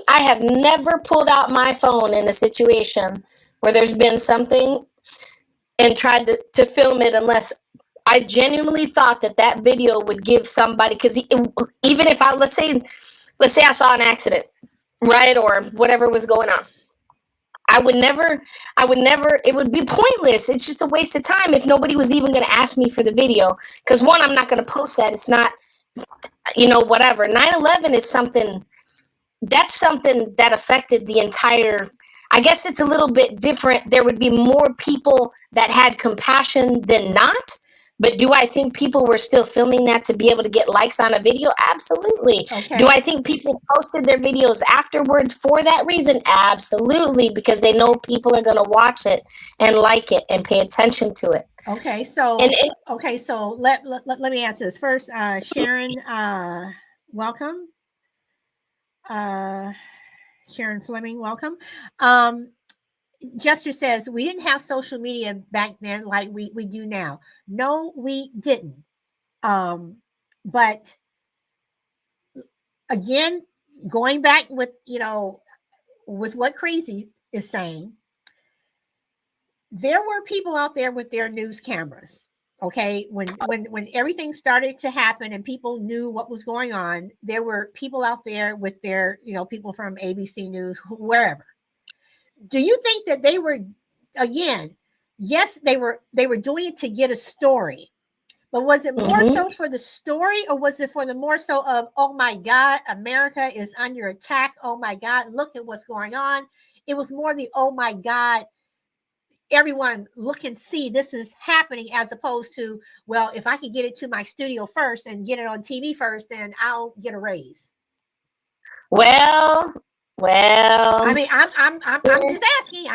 I have never pulled out my phone in a situation where there's been something and tried to film it unless I genuinely thought that video would give somebody, because even if let's say I saw an accident, right, or whatever was going on, I would never, it would be pointless. It's just a waste of time if nobody was even going to ask me for the video, because one, I'm not going to post that. It's not, whatever. 9/11 is something that affected the entire, I guess it's a little bit different. There would be more people that had compassion than not. But do I think people were still filming that to be able to get likes on a video? Absolutely. Okay. Do I think people posted their videos afterwards for that reason? Absolutely, because they know people are going to watch it and like it and pay attention to it. Okay, so let me answer this first. Sharon, welcome. Sharon Fleming, welcome. Jester says, we didn't have social media back then like we do now. No, we didn't. But again, going back with what Crazy is saying, there were people out there with their news cameras. Okay, when everything started to happen and people knew what was going on, there were people out there with their, people from ABC News, wherever. Do you think that they were, again, yes, they were doing it to get a story, but was it more so for the story, or was it for the more so of, oh my God, America is under attack. Oh my God, look at what's going on. It was more the, oh my God, everyone look and see this is happening, as opposed to, well, if I could get it to my studio first and get it on TV first, then I'll get a raise. Well, I mean, I'm just asking.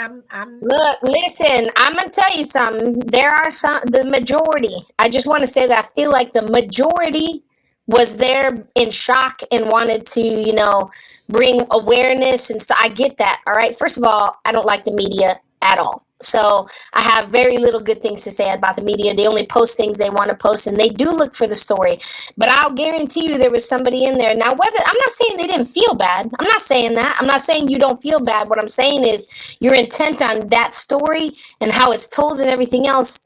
Look, listen, I'm gonna tell you something. There are the majority. I just want to say that I feel like the majority was there in shock and wanted to, bring awareness and stuff. I get that. All right. First of all, I don't like the media at all. So I have very little good things to say about the media. They only post things they want to post, and they do look for the story. But I'll guarantee you there was somebody in there. Now, I'm not saying they didn't feel bad. I'm not saying that. I'm not saying you don't feel bad. What I'm saying is your intent on that story and how it's told and everything else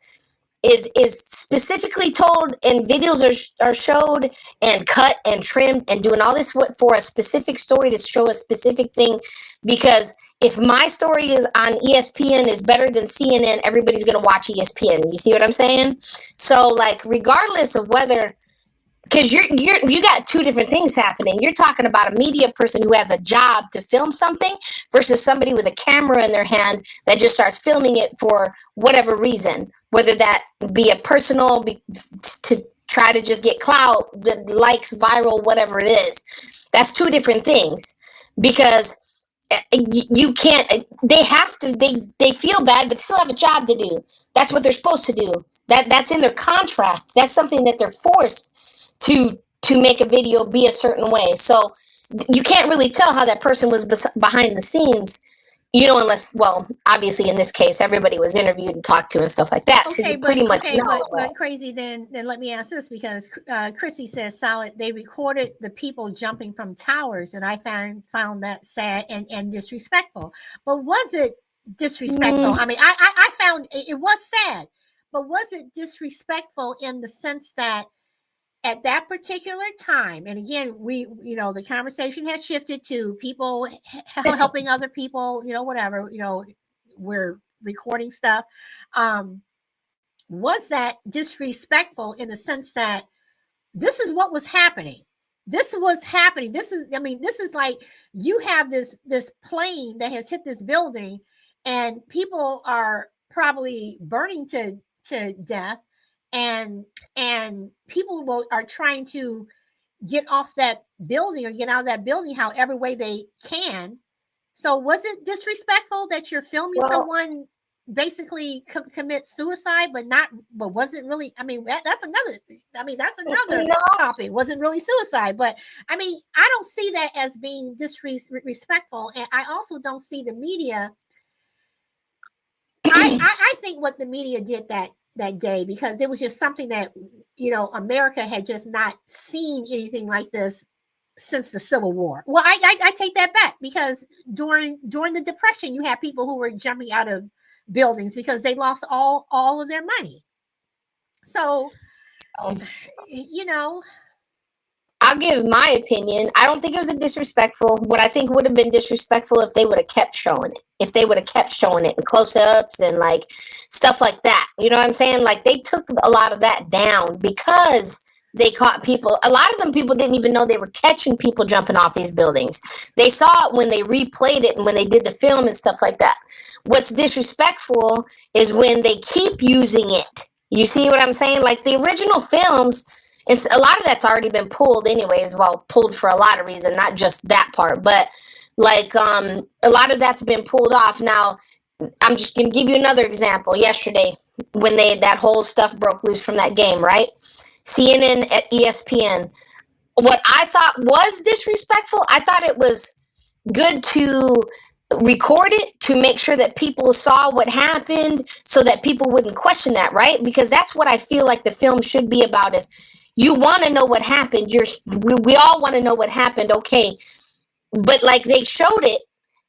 is specifically told, and videos are showed and cut and trimmed and doing all this for a specific story to show a specific thing. Because if my story is on ESPN is better than CNN, everybody's going to watch ESPN. You see what I'm saying? So, like, regardless of whether, because you got two different things happening. You're talking about a media person who has a job to film something versus somebody with a camera in their hand that just starts filming it for whatever reason, whether that be a personal, to try to just get clout, likes, viral, whatever it is. That's two different things, because you can't, they feel bad, but still have a job to do. That's what they're supposed to do. That's in their contract. That's something that they're forced to make a video be a certain way. So you can't really tell how that person was behind the scenes, unless, well, obviously in this case, everybody was interviewed and talked to and stuff like that. Okay, so you pretty much know. But Crazy, then let me ask this, because Chrissy says, solid, they recorded the people jumping from towers, and I found that sad and disrespectful. But was it disrespectful? I mean, I found it was sad. but was it disrespectful in the sense that at that particular time, and again, the conversation has shifted to people helping other people, whatever, we're recording stuff. Was that disrespectful in the sense that this is what was happening? This was happening. This is like you have this plane that has hit this building, and people are probably burning to death, and people are trying to get off that building or get out of that building however way they can. So was it disrespectful that you're filming someone basically commit suicide, but wasn't really? That's another topic. Wasn't really suicide, but I don't see that as being disrespectful, and I also don't see the media. I think what the media did that day, because it was just something that America had just not seen anything like this since the Civil War. Well, I take that back, because during the Depression, you had people who were jumping out of buildings because they lost all of their money. So, I'll give my opinion. I don't think it was a disrespectful. What I think would have been disrespectful if they would have kept showing it. If they would have kept showing it in close-ups and like stuff like that. You know what I'm saying? Like they took a lot of that down because they caught people. A lot of them people didn't even know they were catching people jumping off these buildings. They saw it when they replayed it and when they did the film and stuff like that. What's disrespectful is when they keep using it. You see what I'm saying? Like the original films, a lot of that's already been pulled anyways. Well, pulled for a lot of reasons, not just that part. But like a lot of that's been pulled off. Now, I'm just going to give you another example. Yesterday, when that whole stuff broke loose from that game, right? CNN at ESPN. What I thought was disrespectful, I thought it was good to record it to make sure that people saw what happened so that people wouldn't question that, right? Because that's what I feel like the film should be about, is you want to know what happened. We all want to know what happened, okay. But like they showed it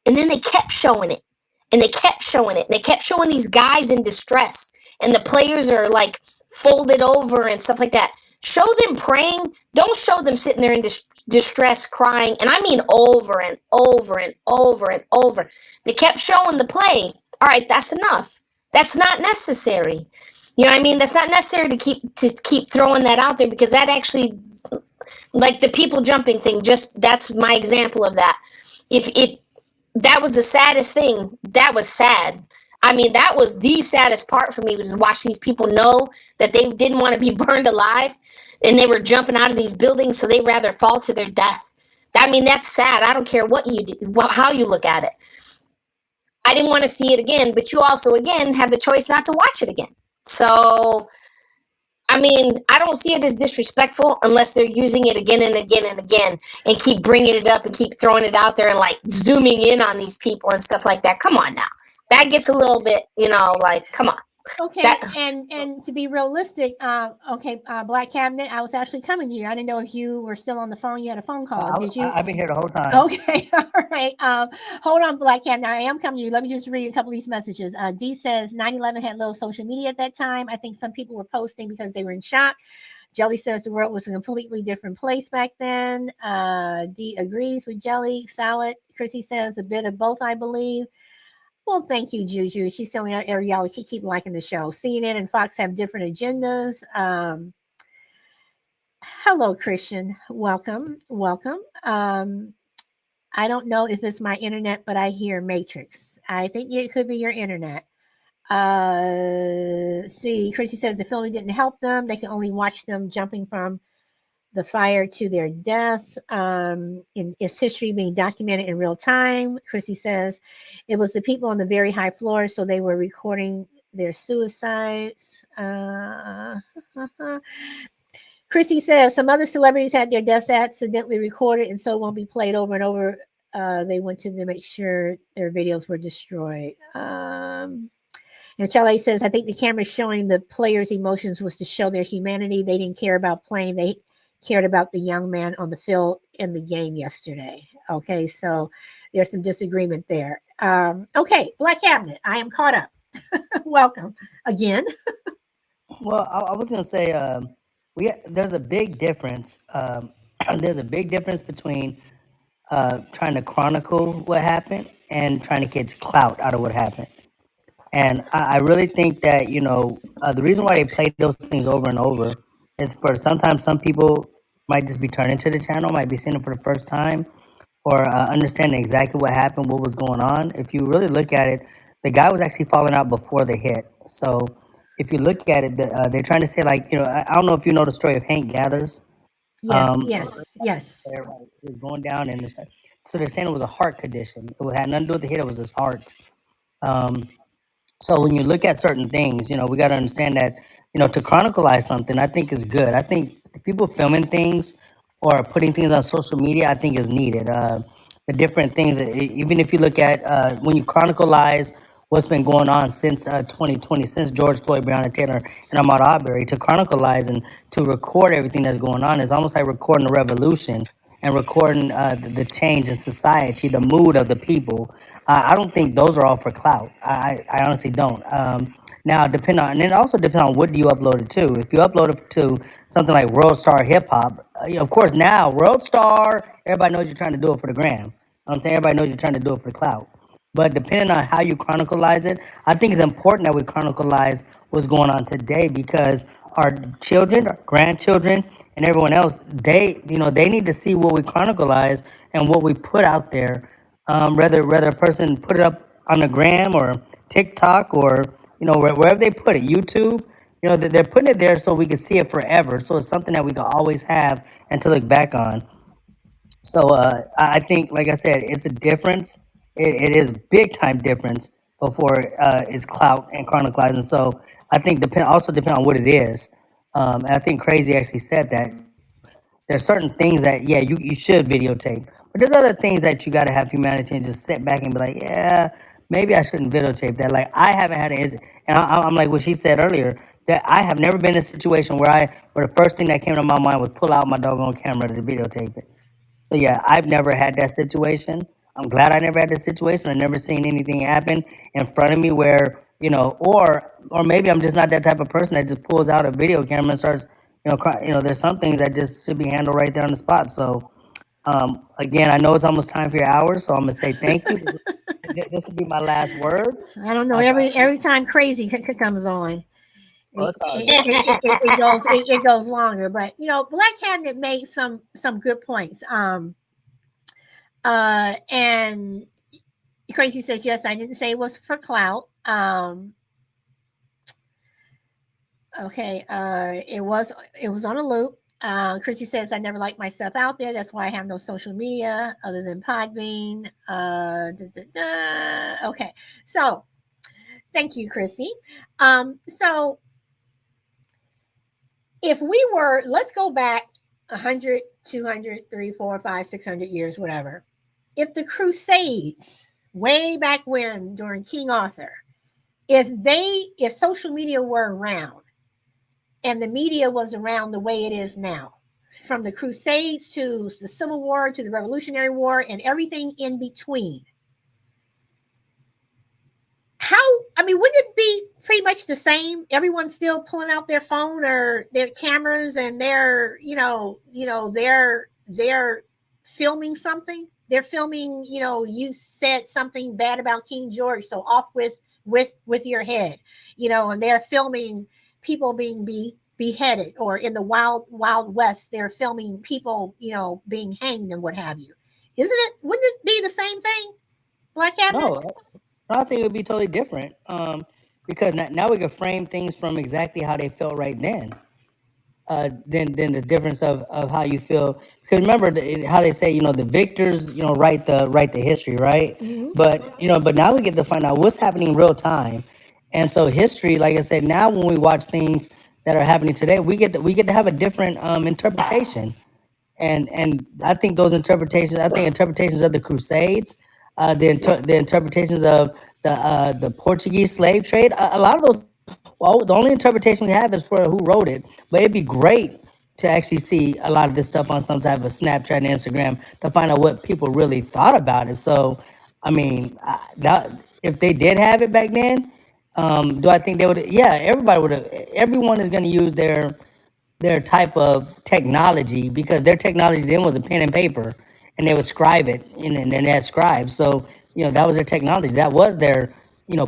and then they kept showing it. And they kept showing it. And they kept showing these guys in distress. And the players are like folded over and stuff like that. Show them praying. Don't show them sitting there in distress crying. And I mean over and over and over and over. They kept showing the play. All right, that's enough. That's not necessary. You know what I mean? That's not necessary to keep throwing that out there, because that actually, like the people jumping thing, that's my example of that. If that was the saddest thing. That was sad. I mean, that was the saddest part for me, was to watch these people know that they didn't want to be burned alive, and they were jumping out of these buildings, so they'd rather fall to their death. I mean, that's sad. I don't care what you do, how you look at it. I didn't want to see it again, but you also, again, have the choice not to watch it again. So, I mean, I don't see it as disrespectful unless they're using it again and again and again and keep bringing it up and keep throwing it out there and like zooming in on these people and stuff like that. Come on now. That gets a little bit, like, come on. Okay, and to be realistic, Black Cabinet, I was actually coming to you. I didn't know if you were still on the phone. You had a phone call. Did you? I've been here the whole time. Okay, all right. Hold on, Black Cabinet. I am coming to you. Let me just read a couple of these messages. D says 9/11 had low social media at that time. I think some people were posting because they were in shock. Jelly says the world was a completely different place back then. D agrees with Jelly. Salad. Chrissy says a bit of both, I believe. Well, thank you, Juju. She's telling y'all to keep liking the show. CNN and Fox have different agendas. Hello, Christian. Welcome. I don't know if it's my internet, but I hear Matrix. I think it could be your internet. See, Chrissy says the filming didn't help them. They can only watch them jumping from the fire to their death. In its history being documented in real time. Chrissy says it was the people on the very high floor, so they were recording their suicides. Chrissy says some other celebrities had their deaths accidentally recorded and so won't be played over and over. They went to make sure their videos were destroyed. And Chalet says, I think the camera showing the players' emotions was to show their humanity. They didn't care about playing. They cared about the young man on the field in the game yesterday. Okay, so there's some disagreement there. Okay, Black Cabinet, I am caught up. Welcome again. Well, I was gonna say, there's a big difference. There's a big difference between trying to chronicle what happened and trying to get clout out of what happened. And I really think that, the reason why they play those things over and over is for sometimes some people might just be turning to the channel, might be seeing it for the first time, or understanding exactly what happened, what was going on. If you really look at it, the guy was actually falling out before the hit. So if you look at it, they're trying to say, like, I don't know if you know the story of Hank Gathers. Yes, Right, yes, yes. it was going down, and so they're saying it was a heart condition. It had nothing to do with the hit. It was his heart. Um, so when you look at certain things, we got to understand that, to chronicleize something, I think is good. I think the people filming things or putting things on social media, I think is needed. The different things, even if you look at when you chronicleize what's been going on since 2020, since George Floyd, Breonna Taylor, and Ahmaud Arbery, to chronicleize and to record everything that's going on is almost like recording a revolution and recording the change in society, the mood of the people. I don't think those are all for clout. I honestly don't. Now, and it also depends on what do you upload it to. If you upload it to something like World Star Hip Hop, of course, now World Star, everybody knows you're trying to do it for the gram. You know what I'm saying? Everybody knows you're trying to do it for the clout. But depending on how you chronicleize it, I think it's important that we chronicleize what's going on today, because our children, our grandchildren, and everyone else, they need to see what we chronicleize and what we put out there. Whether a person put it up on the gram or TikTok or wherever they put it, YouTube. They're putting it there so we can see it forever. So it's something that we can always have and to look back on. So I think, like I said, it's a difference. It is a big time difference before it's clout and chronicalizing. So I think depend on what it is. And I think Crazy actually said that. There's certain things that, yeah, you should videotape, but there's other things that you got to have humanity and just sit back and be like, yeah, maybe I shouldn't videotape that. Like, I haven't had an, and I'm like what she said earlier, that I have never been in a situation where the first thing that came to my mind was pull out my doggone camera to videotape it. So yeah, I've never had that situation. I'm glad I never had that situation. I've never seen anything happen in front of me where, or maybe I'm just not that type of person that just pulls out a video camera and starts, there's some things that just should be handled right there on the spot. So again, I know it's almost time for your hours, so I'm gonna say thank you. This will be my last word. I don't know. Uh, Every time Crazy comes on, well, it, it's all good. it goes longer. But Black Cabinet made some good points. And Crazy says, yes, I didn't say it was for clout. Okay, it was on a loop. Chrissy says, I never like myself out there. That's why I have no social media other than Podbean. Okay, so thank you, Chrissy. So if we were, let's go back 100, 200, 3, 4, 5, 600 years, whatever. If the Crusades, way back when, during King Arthur, if social media were around and the media was around the way it is now, from the Crusades to the Civil War to the Revolutionary War and everything in between, wouldn't it be pretty much the same? Everyone's still pulling out their phone or their cameras and they're filming something. They're filming, you said something bad about King George, so off with your head, and they're filming people being beheaded, or in the wild west, they're filming people, being hanged and what have you. Wouldn't it be the same thing, Black Cabinet? No, I think it would be totally different. Because now we can frame things from exactly how they felt right then. Then the difference of how you feel. Because remember how they say, the victors, write the history, right? Mm-hmm. But now we get to find out what's happening in real time. And so history, like I said, now when we watch things that are happening today, we get to have a different interpretation. And I think interpretations of the Crusades, the interpretations of the Portuguese slave trade, a lot of those. Well, the only interpretation we have is for who wrote it, but it'd be great to actually see a lot of this stuff on some type of Snapchat and Instagram to find out what people really thought about it. So, I mean, if they did have it back then, Do I think they would? Yeah, everybody would have. Everyone is going to use their type of technology, because their technology then was a pen and paper, and they would scribe it, and then they had scribes. So that was their technology. That was their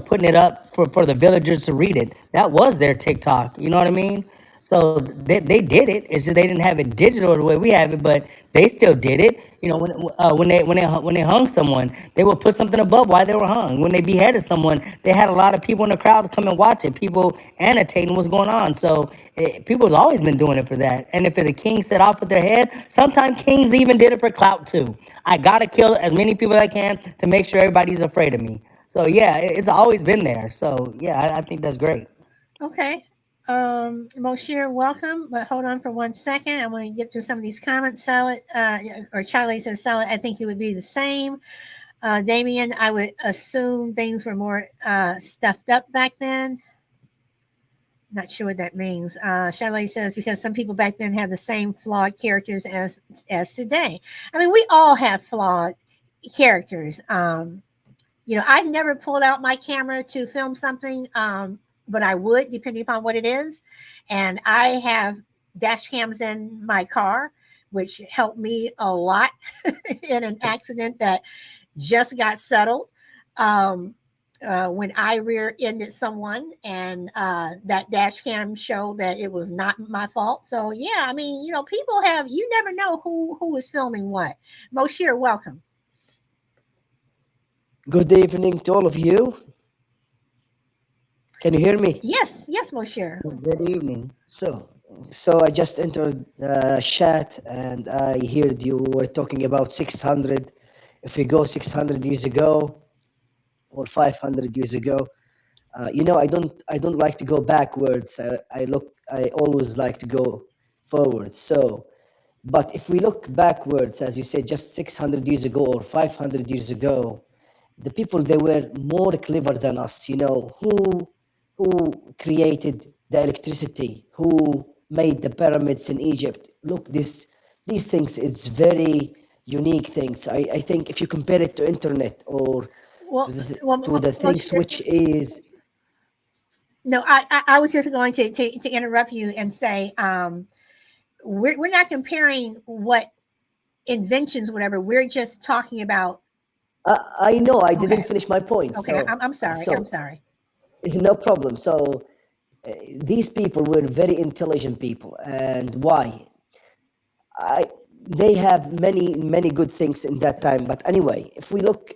putting it up for the villagers to read it. That was their TikTok. You know what I mean? So they did it. It's just they didn't have it digital the way we have it, but they still did it. When they hung someone, they would put something above why they were hung. When they beheaded someone, they had a lot of people in the crowd come and watch it. People annotating what's going on. So people have always been doing it for that. And if the king set off with their head, sometimes kings even did it for clout too. I gotta kill as many people as I can to make sure everybody's afraid of me. So yeah, it's always been there. So yeah, I think that's great. Okay. Moshe, welcome. But hold on for 1 second. I want to get through some of these comments. Salad, or Charlie says, Salad, I think it would be the same. Damien, I would assume things were more stuffed up back then. Not sure what that means. Charlie says, because some people back then had the same flawed characters as today. I mean, we all have flawed characters. I've never pulled out my camera to film something, but I would, depending upon what it is. And I have dash cams in my car, which helped me a lot in an accident that just got settled. When I rear-ended someone, and that dash cam showed that it was not my fault. So yeah, I mean, people have, you never know who is filming what. Moshe, welcome. Good evening to all of you. Can you hear me? Yes, Moshe. Good evening. So I just entered the chat and I heard you were talking about 600. If we go 600 years ago or 500 years ago, I don't like to go backwards. I always like to go forward. So, but if we look backwards, as you said, just 600 years ago or 500 years ago, the people, they were more clever than us. Who created the electricity, who made the pyramids in Egypt. Look, these things, it's very unique things. I think if you compare it to internet or to the things which is. No, I was just going to interrupt you and say, we're not comparing what inventions, whatever. We're just talking about. I know I didn't finish my point. Okay, so, I'm sorry. I'm sorry. No problem. So these people were very intelligent people, and why? They have many good things in that time. But anyway, if we look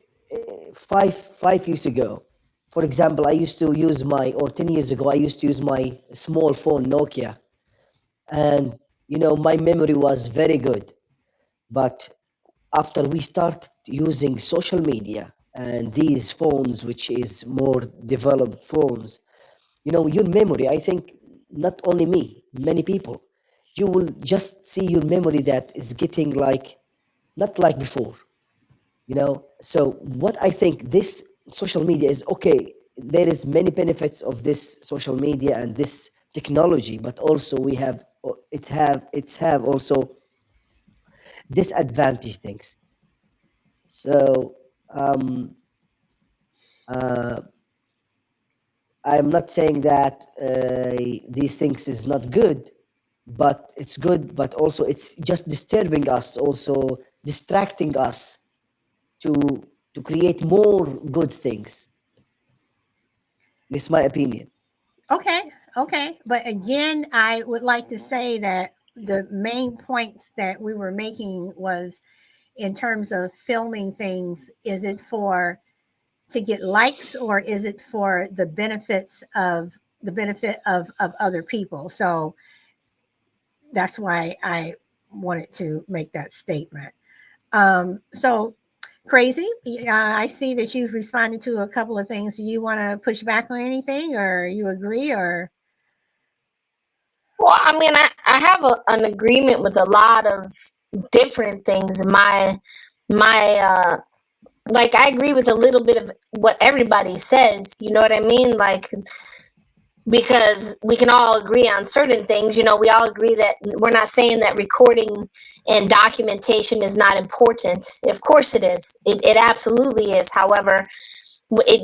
5 years ago, for example, I used to use or 10 years ago, I used to use my small phone Nokia, and my memory was very good. But after we start using social media and these phones, which is more developed phones, your memory, I think, not only me, many people, you will just see your memory that is getting not like before. So what I think, this social media is okay. There is many benefits of this social media and this technology, but also it's have also disadvantage things. So I'm not saying that these things is not good, but it's good, but also it's just disturbing us, also distracting us to create more good things. This is my opinion. Okay. But again, I would like to say that the main points that we were making was, in terms of filming things, is it to get likes, or is it for the benefit of other people? So that's why I wanted to make that statement. So Crazy, I see that you've responded to a couple of things. Do you want to push back on anything, or you agree, or? Well, I mean, I have an agreement with a lot of different things. My like, I agree with a little bit of what everybody says. You know what I mean? Like, because we can all agree on certain things. We all agree that we're not saying that recording and documentation is not important. Of course it is. It absolutely is. However,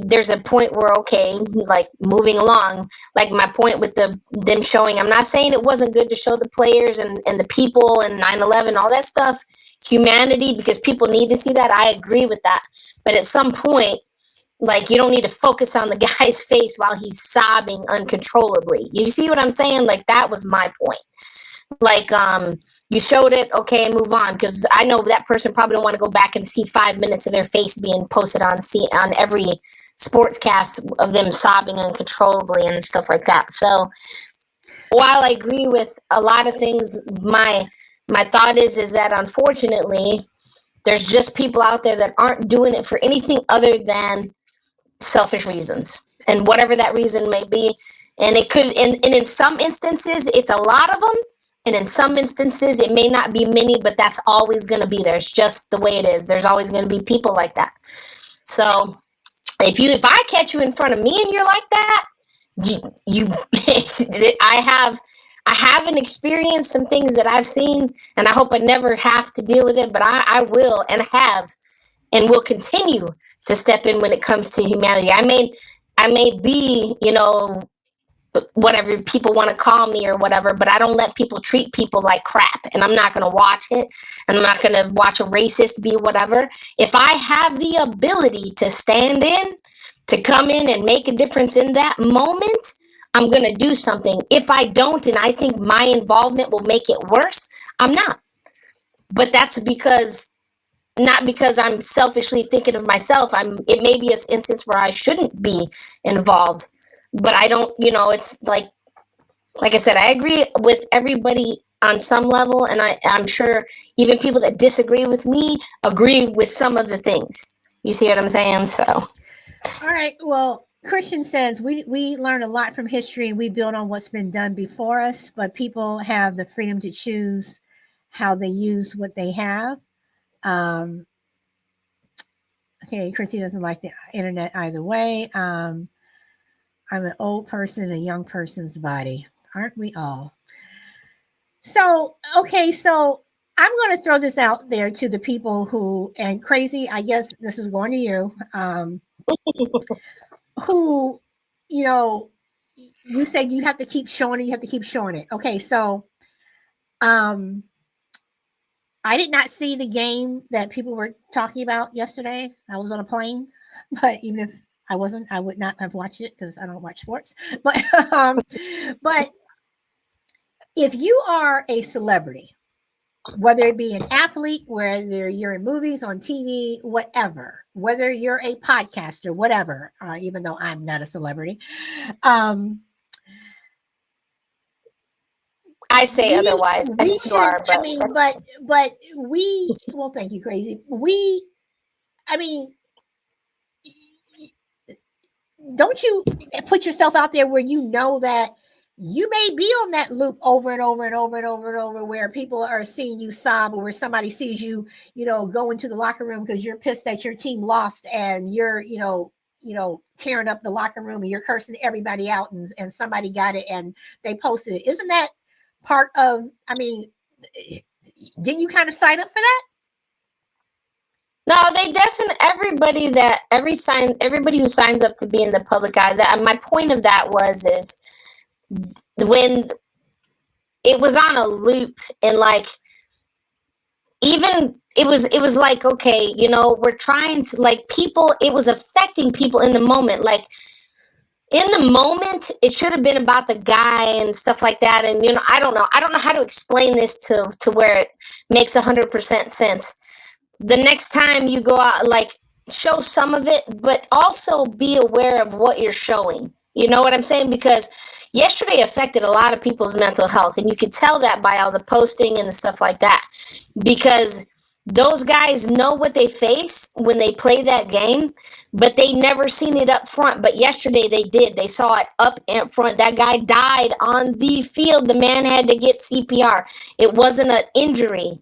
there's a point where, okay, like moving along, like my point with them showing, I'm not saying it wasn't good to show the players and the people and 9/11, all that stuff, humanity, because people need to see that. I agree with that. But at some point, like, you don't need to focus on the guy's face while he's sobbing uncontrollably. You see what I'm saying? Like, that was my point. Like, you showed it, okay, move on, because I know that person probably don't want to go back and see 5 minutes of their face being posted on every sports cast of them sobbing uncontrollably and stuff like that. So while I agree with a lot of things, my thought is that unfortunately there's just people out there that aren't doing it for anything other than selfish reasons, and whatever that reason may be. And it could, and in some instances it's a lot of them, and in some instances it may not be many, but that's always going to be there. It's just the way it is. There's always going to be people like that. So if I catch you in front of me and you're like that, you I haven't experienced some things that I've seen, and I hope I never have to deal with it, but I will, and have, and will continue to step in when it comes to humanity. I may be, whatever people want to call me or whatever, but I don't let people treat people like crap, and I'm not going to watch it, and I'm not going to watch a racist be whatever. If I have the ability to stand in, to come in and make a difference in that moment, I'm going to do something. If I don't, and I think my involvement will make it worse, I'm not. But that's not because I'm selfishly thinking of myself. It may be an instance where I shouldn't be involved, but I don't, it's like I said, I agree with everybody on some level, and I'm sure even people that disagree with me agree with some of the things. You see what I'm saying? So. All right. Well, Christian says we learn a lot from history, and we build on what's been done before us, but people have the freedom to choose how they use what they have. Okay, Chrissy doesn't like the internet either way. I'm an old person in a young person's body. Aren't we all? So, okay, so I'm going to throw this out there to the people who, and Crazy, I guess this is going to you, who, you said you have to keep showing it. Okay, so I did not see the game that people were talking about yesterday. I was on a plane, but even if I wasn't, I would not have watched it because I don't watch sports. But but if you are a celebrity, whether it be an athlete, whether you're in movies, on TV, whatever, whether you're a podcaster, whatever, even though I'm not a celebrity, I say otherwise. I think you are, but I mean, but we. Well, thank you, Crazy. Don't you put yourself out there where you know that you may be on that loop over and over and over and over and over, where people are seeing you sob, or where somebody sees you, go into the locker room because you're pissed that your team lost, and you're, tearing up the locker room, and you're cursing everybody out, and somebody got it and they posted it. Isn't that part of, didn't you kind of sign up for that? No, they definitely, everybody who signs up to be in the public eye, that my point of that is when it was on a loop, and like, even it was like, okay, we're trying to, like, people, it was affecting people in the moment. Like, in the moment, it should have been about the guy and stuff like that. And, I don't know how to explain this to where it makes 100% sense. The next time you go out, like, show some of it, but also be aware of what you're showing. You know what I'm saying? Because yesterday affected a lot of people's mental health, and you could tell that by all the posting and the stuff like that, because those guys know what they face when they play that game, but they never seen it up front. But yesterday they did. They saw it up in front. That guy died on the field. The man had to get CPR. It wasn't an injury.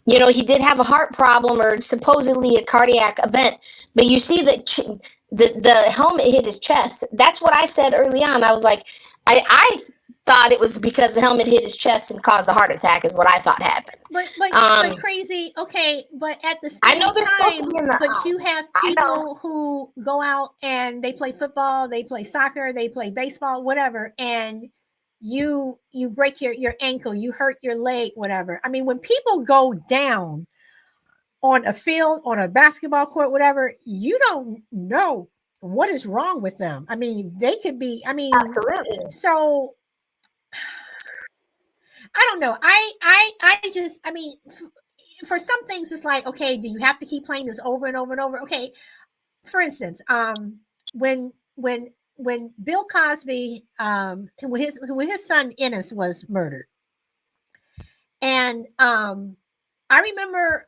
He did have a heart problem, or supposedly a cardiac event. But you see that the helmet hit his chest. That's what I said early on. I was like, I thought it was because the helmet hit his chest and caused a heart attack is what I thought happened. But crazy. Okay, but at the same I know they're supposed to time, be in the. but you have people who go out and they play football, they play soccer, they play baseball, whatever, and you break your ankle, you hurt your leg, whatever. I mean, when people go down on a field, on a basketball court, whatever, you don't know what is wrong with them. I mean, they could be. I mean, Absolutely. So I don't know. I just. I mean. For some things, it's like, okay, do you have to keep playing this over and over and over? Okay, for instance, when Bill Cosby, when his son Ennis was murdered, and I remember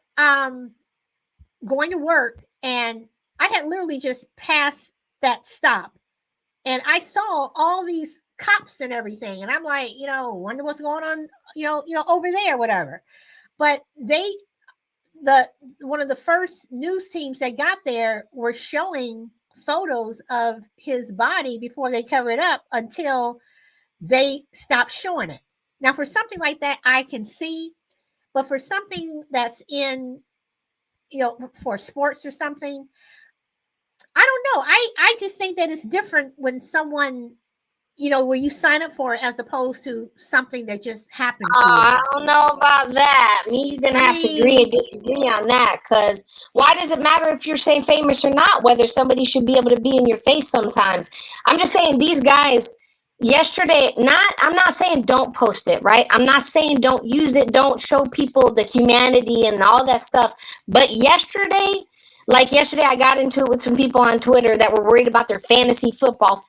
going to work, and I had literally just passed that stop, and I saw all these cops and everything, and I'm like, wonder what's going on, over there, whatever. But one of the first news teams that got there were showing photos of his body before they cover it up until they stopped showing it. Now, for something like that, I can see, but for something that's in, for sports or something, I don't know. I just think that it's different when someone, where you sign up for it as opposed to something that just happened to you. I don't know about that. You're going to have to agree and disagree on that, because why does it matter if you're, say, famous or not, whether somebody should be able to be in your face sometimes? I'm just saying these guys yesterday, I'm not saying don't post it, right? I'm not saying don't use it, don't show people the humanity and all that stuff. But yesterday, I got into it with some people on Twitter that were worried about their fantasy football.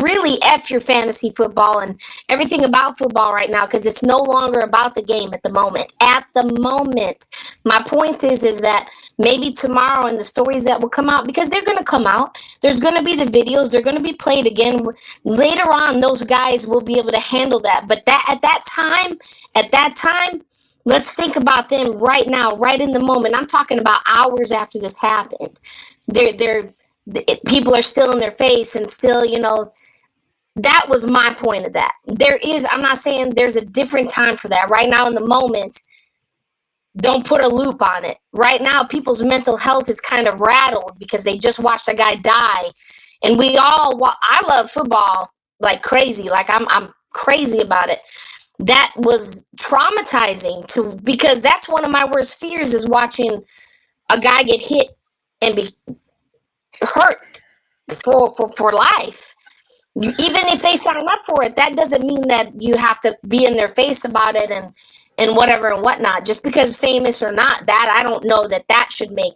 Really F your fantasy football and everything about football right now, because it's no longer about the game at the moment. My point is that maybe tomorrow, and the stories that will come out, because they're going to come out, there's going to be the videos, they're going to be played again later on. Those guys will be able to handle that. But at that time, let's think about them right now, right in the moment. I'm talking about hours after this happened. People are still in their face, and still, that was my point of that. I'm not saying there's a different time for that. Right now, in the moment, don't put a loop on it. Right now, people's mental health is kind of rattled because they just watched a guy die. And I love football like crazy. Like I'm crazy about it. That was traumatizing because that's one of my worst fears, is watching a guy get hit and be hurt for life. Even if they sign up for it, that doesn't mean that you have to be in their face about it and whatever and whatnot. Just because famous or not, that I don't know that should make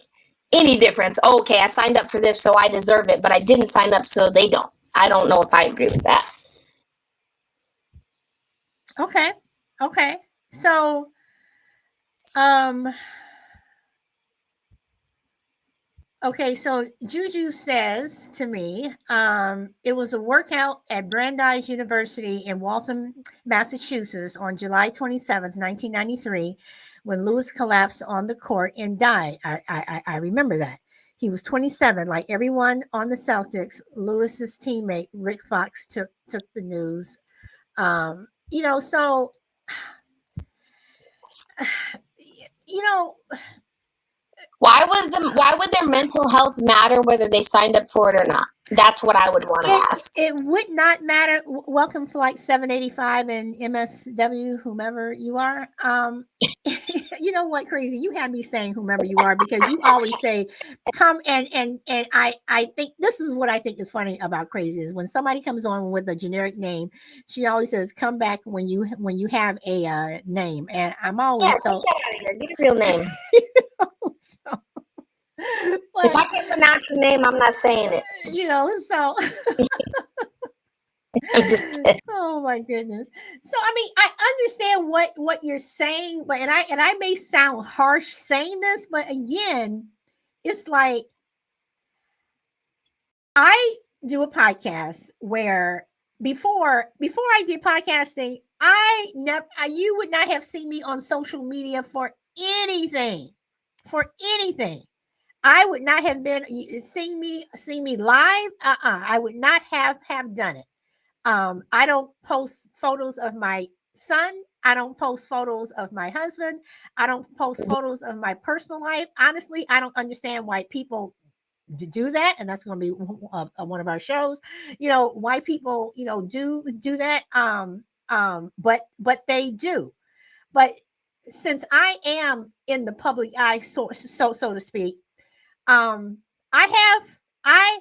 any difference. Okay, I signed up for this, so I deserve it, but I didn't sign up, so they don't. I don't know if I agree with that. Okay. So, okay, so Juju says to me, it was a workout at Brandeis University in Waltham, Massachusetts on July 27th, 1993, when Lewis collapsed on the court and died. I remember that. He was 27. Like everyone on the Celtics, Lewis's teammate, Rick Fox, took the news. So, why would their mental health matter whether they signed up for it or not? That's what I would want to ask. It would not matter. Welcome Flight 785 and MSW, whomever you are. You know what, crazy? You had me saying whomever you are, because you always say come and I think this is what I think is funny about crazy, is when somebody comes on with a generic name, she always says come back when you have a name, and I'm always take that out of here. Get a real name. But if I can't pronounce your name, I'm not saying it. So I'm just oh my goodness. So I mean, I understand what you're saying, but and I may sound harsh saying this, but again, it's like I do a podcast where before I did podcasting, you would not have seen me on social media for anything. I would not have been seeing me live. I would not have done it. I don't post photos of my son. I don't post photos of my husband. I don't post photos of my personal life. Honestly, I don't understand why people do that, and that's going to be one of our shows. Why people do that. But they do. But since I am in the public eye, so to speak, um, I have I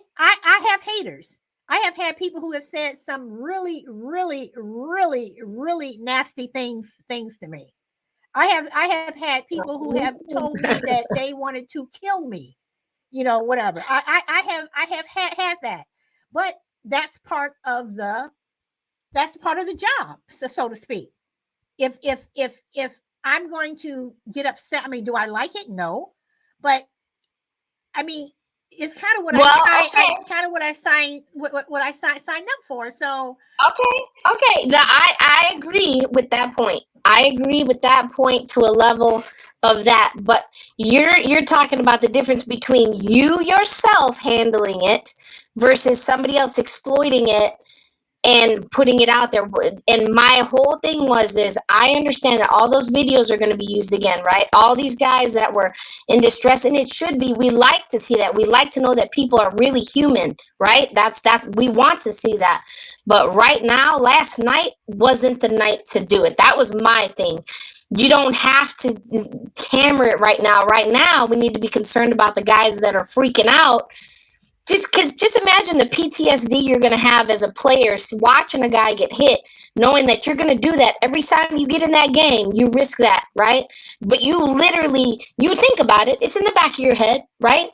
have haters. I have had people who have said some really, really, really, really nasty things to me. I have had people who have told me that they wanted to kill me, whatever. I have had that, but that's part of the job, so to speak. If I'm going to get upset, I mean, do I like it? No, but I mean, it's kind of what I signed up for. So Okay. I agree with that point. I agree with that point to a level of that. But you're talking about the difference between you yourself handling it versus somebody else exploiting it and putting it out there. And my whole thing is I understand that all those videos are going to be used again, right? All these guys that were in distress, and it should be. We like to see that. We like to know that people are really human, right? That's we want to see that. But right now, last night wasn't the night to do it. That was my thing. You don't have to hammer it right now. Right now, we need to be concerned about the guys that are freaking out. Just imagine the PTSD you're going to have as a player watching a guy get hit, knowing that you're going to do that every time you get in that game. You risk that, right? But you think about it. It's in the back of your head, right?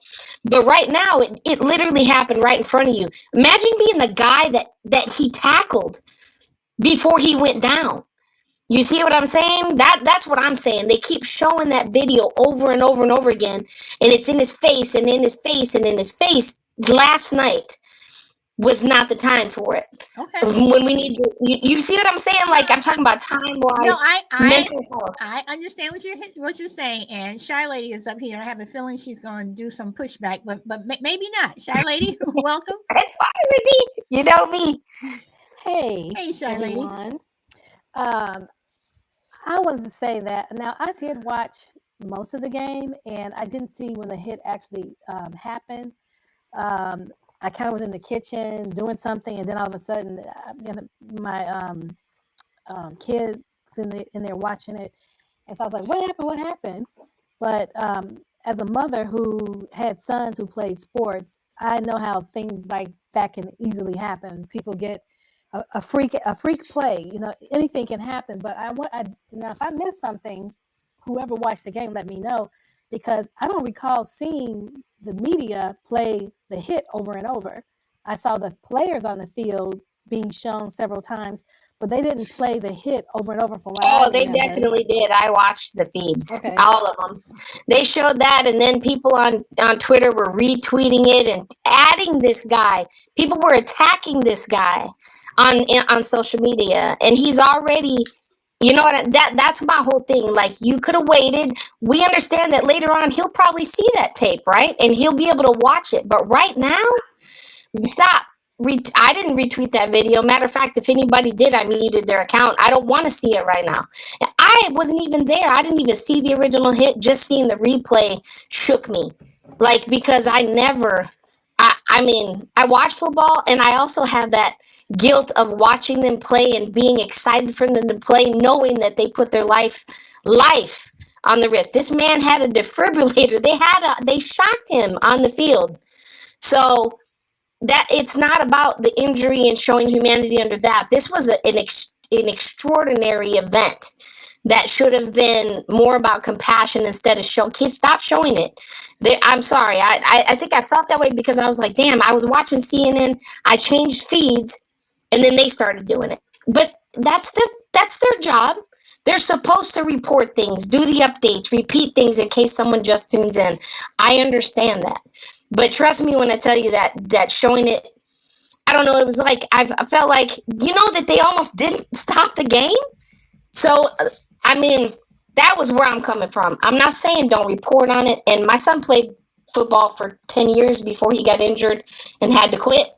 But right now, it literally happened right in front of you. Imagine being the guy that he tackled before he went down. You see what I'm saying? That's what I'm saying. They keep showing that video over and over and over again, and it's in his face and in his face and in his face. Last night was not the time for it. Okay. When we need you see what I'm saying? Like, I'm talking about time-wise. No, I understand what you're saying. And Shy Lady is up here. I have a feeling she's going to do some pushback, but maybe not. Shy Lady, welcome. It's fine with me. You know me. Hey, Shy Lady. everyone. I wanted to say that now I did watch most of the game, and I didn't see when the hit actually happened. I kind of was in the kitchen doing something, and then all of a sudden, my kids in there watching it, and so I was like, "What happened?" But as a mother who had sons who played sports, I know how things like that can easily happen. People get a freak play. Anything can happen. But now if I missed something, whoever watched the game, let me know, because I don't recall seeing the media play the hit over and over. I saw the players on the field being shown several times, but they didn't play the hit over and over for a while. Oh, they definitely did. I watched the feeds, Okay. all of them. They showed that, and then people on Twitter were retweeting it and adding this guy. People were attacking this guy on social media, and he's already. You know what? That's my whole thing. Like, you could have waited. We understand that later on he'll probably see that tape, right? And he'll be able to watch it. But right now, stop. I didn't retweet that video. Matter of fact, if anybody did, I muted their account. I don't want to see it right now. I wasn't even there. I didn't even see the original hit. Just seeing the replay shook me. Like, because I watch football, and I also have that guilt of watching them play and being excited for them to play, knowing that they put their life on the risk. This man had a defibrillator. They shocked him on the field. So that it's not about the injury and showing humanity under that. This was an extraordinary event that should have been more about compassion instead of stop showing it. I'm sorry. I think I felt that way because I was like, damn, I was watching CNN. I changed feeds, and then they started doing it. But that's their job. They're supposed to report things, do the updates, repeat things in case someone just tunes in. I understand that. But trust me when I tell you that showing it, I don't know, it was like, I felt like, that they almost didn't stop the game. So, that was where I'm coming from. I'm not saying don't report on it. And my son played football for 10 years before he got injured and had to quit.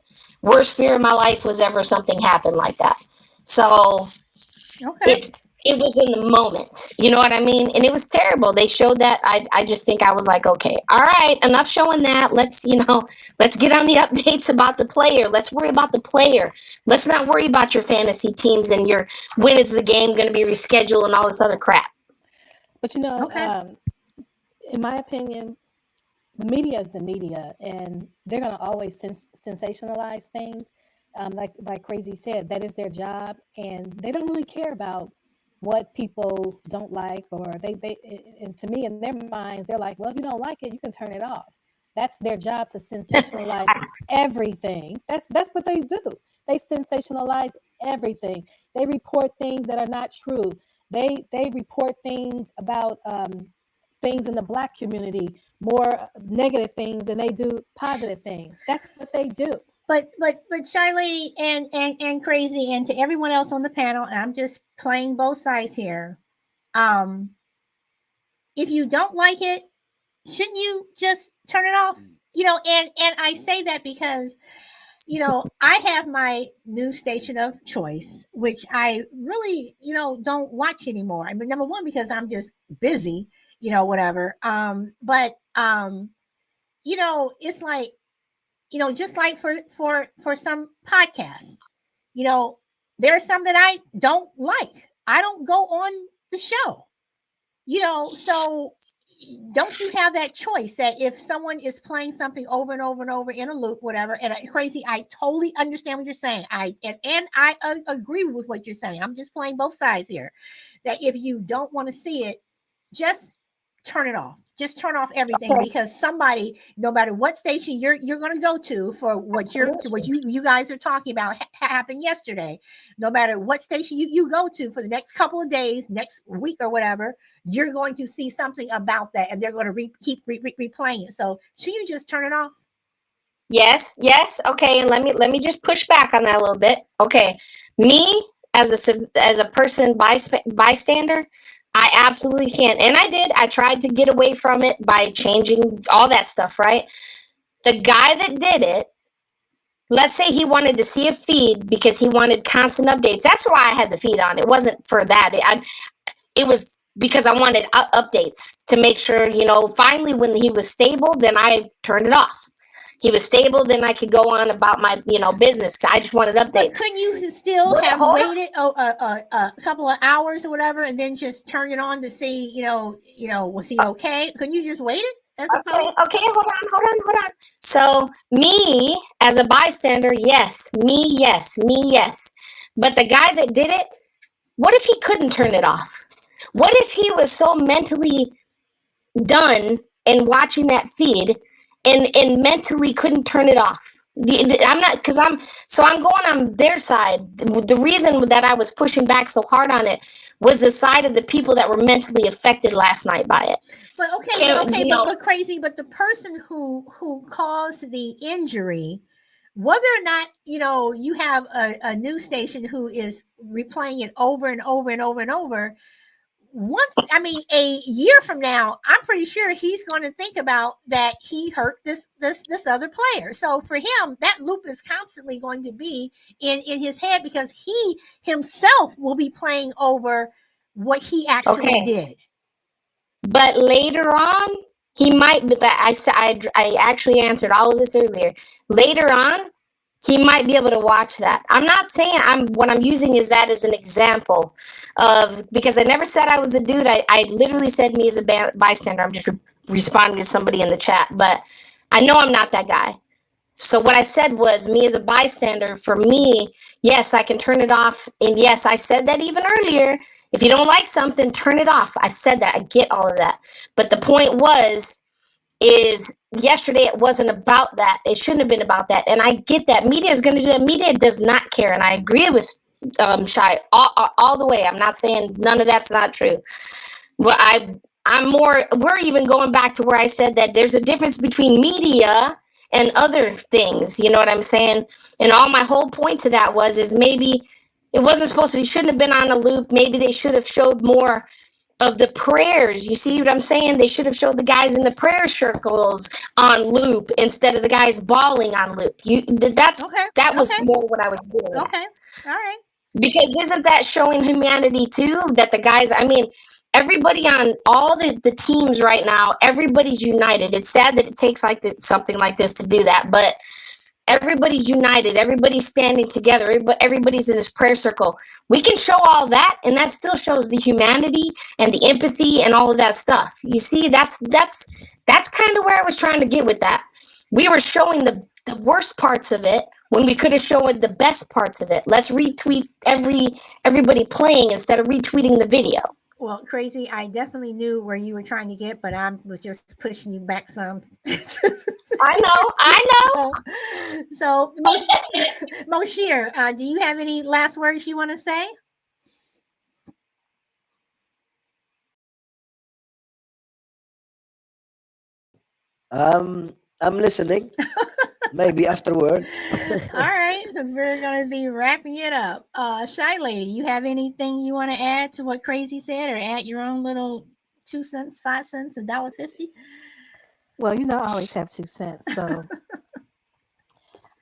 Worst fear of my life was ever something happened like that. So Okay. it was in the moment, you know what I mean? And it was terrible. They showed that. I just think I was like, okay, all right, enough showing that. Let's, let's get on the updates about the player. Let's worry about the player. Let's not worry about your fantasy teams and your when is the game going to be rescheduled and all this other crap. But Okay. in my opinion, the media is the media, and they're going to always sensationalize things. Like Crazy said, that is their job, and they don't really care about what people don't like, or they. And to me, in their minds, they're like, well, if you don't like it, you can turn it off. That's their job, to sensationalize everything. That's what they do. They sensationalize everything. They report things that are not true. They report things about things in the Black community, more negative things than they do positive things. That's what they do. But Shy Lady and Crazy, and to everyone else on the panel, and I'm just playing both sides here. If you don't like it, shouldn't you just turn it off? And I say that because I have my news station of choice, which I really, don't watch anymore. I mean, number one, because I'm just busy, whatever. But it's like, just like for some podcasts, there are some that I don't like. I don't go on the show, so don't you have that choice that if someone is playing something over and over and over in a loop, whatever, and Crazy, I totally understand what you're saying. I agree with what you're saying. I'm just playing both sides here. That if you don't want to see it, just turn it off. Just turn off everything, because somebody, no matter what station you're going to go to for what you guys are talking about happened yesterday, no matter what station you go to for the next couple of days, next week or whatever, you're going to see something about that, and they're going to keep replaying it. So should you just turn it off? Yes. Okay, and let me just push back on that a little bit. Okay, me as a person bystander, I absolutely can, and I did. I tried to get away from it by changing all that stuff. Right, the guy that did it. Let's say he wanted to see a feed because he wanted constant updates. That's why I had the feed on. It wasn't for that. It was because I wanted updates to make sure, finally when he was stable, then I turned it off. He was stable, then I could go on about my, business. I just wanted updates. But couldn't you still have waited a couple of hours or whatever, and then just turn it on to see, was he okay? Couldn't you just wait it? Okay, hold on. So me as a bystander, yes. Me, yes. But the guy that did it, what if he couldn't turn it off? What if he was so mentally done in watching that feed and mentally couldn't turn it off? I'm not, because I'm going on their side. The reason that I was pushing back so hard on it was the side of the people that were mentally affected last night by it. But but Crazy, but the person who caused the injury, whether or not you have a news station who is replaying it over and over and over and over, a year from now, I'm pretty sure he's going to think about that he hurt this other player. So for him, that loop is constantly going to be in his head, because he himself will be playing over what he actually did. But later on, he might. I actually answered all of this earlier. Later on, he might be able to watch that. I'm not saying what I'm using is that as an example of, because I never said I was a dude. I literally said me as a bystander. I'm just responding to somebody in the chat, but I know I'm not that guy. So what I said was, me as a bystander, for me, yes, I can turn it off. And yes, I said that even earlier. If you don't like something, turn it off. I said that. I get all of that. But the point is yesterday it wasn't about that. It shouldn't have been about that. And I get that. Media is going to do that. Media does not care. And I agree with Shy all the way. I'm not saying none of that's not true. But we're even going back to where I said that there's a difference between media and other things, you know what I'm saying? And my whole point to that is maybe it wasn't supposed to be, shouldn't have been on a loop. Maybe they should have showed more of the prayers. You see what I'm saying? They should have showed the guys in the prayer circles on loop instead of the guys bawling on loop. That was more what I was getting at. Okay. All right. Because isn't that showing humanity too? That the guys, I mean, everybody on all the teams right now, everybody's united. It's sad that it takes something like this to do that, but everybody's united. Everybody's standing together. Everybody's in this prayer circle. We can show all that, and that still shows the humanity and the empathy and all of that stuff. You see, that's kind of where I was trying to get with that. We were showing the worst parts of it when we could have shown the best parts of it. Let's retweet everybody playing instead of retweeting the video. Well, Crazy, I definitely knew where you were trying to get, but I was just pushing you back some. I know. So Moshir, do you have any last words you want to say? I'm listening. Maybe afterward. All right, because we're going to be wrapping it up. Shy Lady, you have anything you want to add to what Crazy said, or add your own little 2 cents, 5 cents, $1.50? Well, I always have 2 cents. So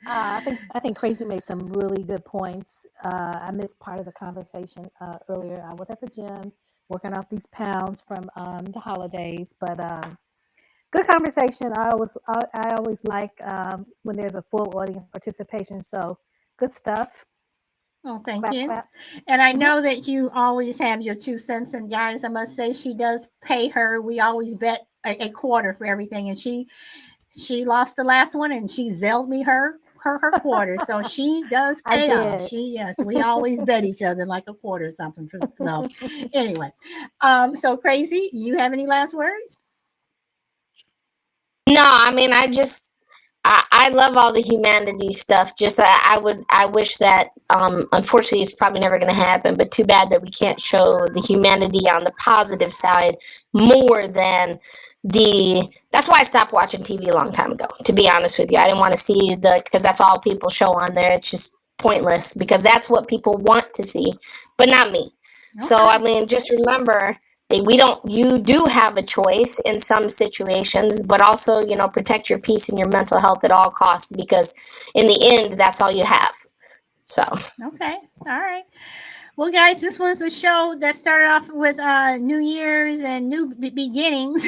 I think Crazy made some really good points. I missed part of the conversation earlier. I was at the gym working off these pounds from the holidays, but good conversation. I always like when there's a full audience participation. So good stuff. Oh, thank you. Clap. And I know that you always have your 2 cents. And guys, I must say, she does pay her. We always bet a quarter for everything. And she lost the last one, and she zelled me her quarter. So she does pay off. Yes, we always bet each other like a quarter or something. So anyway, so Crazy, you have any last words? No, I mean, I love all the humanity stuff. Just I wish that unfortunately it's probably never going to happen, but too bad that we can't show the humanity on the positive side more than that's why I stopped watching TV a long time ago, to be honest with you. I didn't want to see because that's all people show on there. It's just pointless because that's what people want to see, but not me. Okay. So I mean, just remember, you do have a choice in some situations, but also, protect your peace and your mental health at all costs, because in the end, that's all you have. So. Okay. All right. Well, guys, this was a show that started off with New Year's and new beginnings,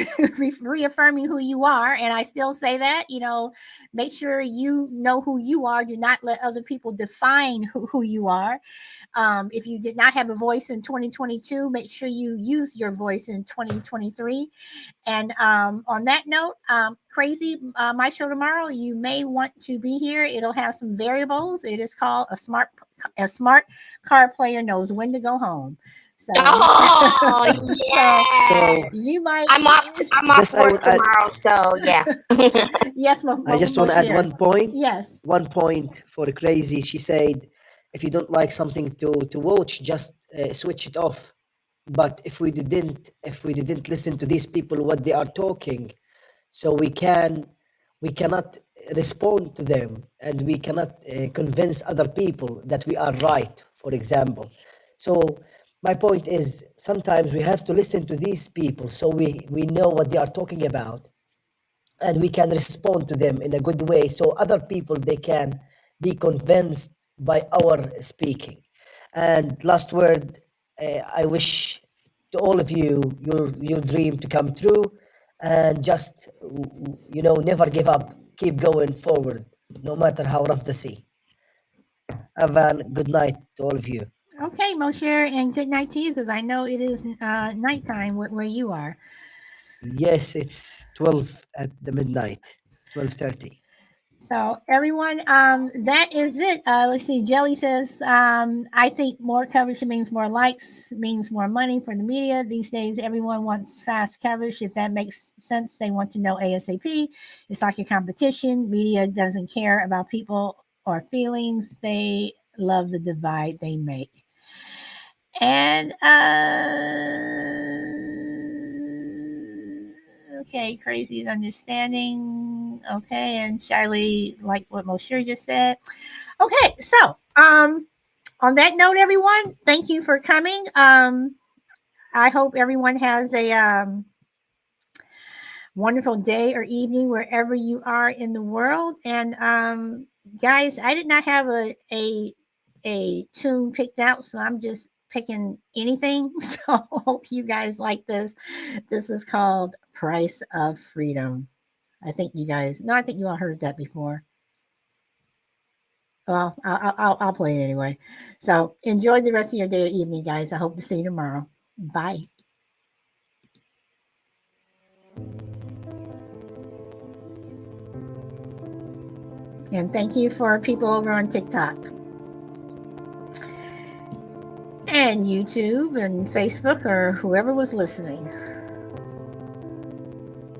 reaffirming who you are. And I still say that, make sure you know who you are. Do not let other people define who you are. If you did not have a voice in 2022, make sure you use your voice in 2023. And on that note, Crazy, my show tomorrow, you may want to be here. It'll have some variables. It is called a smart card player knows when to go home. So, yeah. So you might. I'm off work tomorrow, so yeah. Yes, I just want to add 1 point. Yes. 1 point for Crazy. She said, if you don't like something to watch, just switch it off. But if we didn't listen to these people, what they are talking, so we cannot respond to them, and we cannot convince other people that we are right, for example. So my point is, sometimes we have to listen to these people so we know what they are talking about, and we can respond to them in a good way, so other people, they can be convinced by our speaking. And last word, I wish to all of you your dream to come true, and just never give up, keep going forward, no matter how rough the sea. Have a good night to all of you. Okay, Moshe, and good night to you, because I know it is nighttime where you are. Yes, it's 12 at the midnight, 12:30. So everyone, that is it. Let's see. Jelly says, I think more coverage means more likes, means more money for the media. These days, everyone wants fast coverage. If that makes sense, they want to know ASAP. It's like a competition. Media doesn't care about people or feelings. They love the divide they make. And okay, Crazy is understanding. Okay, and Shiley, like what Moshe just said. Okay, so on that note, everyone, thank you for coming. I hope everyone has a wonderful day or evening wherever you are in the world. And guys, I did not have a tune picked out, so I'm just picking anything. So hope you guys like this. This is called Price of Freedom. I think you guys, no, I think you all heard that before. Well, I'll play it anyway. So enjoy the rest of your day or evening, guys. I hope to see you tomorrow. Bye. And thank you for people over on TikTok and YouTube and Facebook or whoever was listening,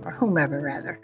or whomever rather.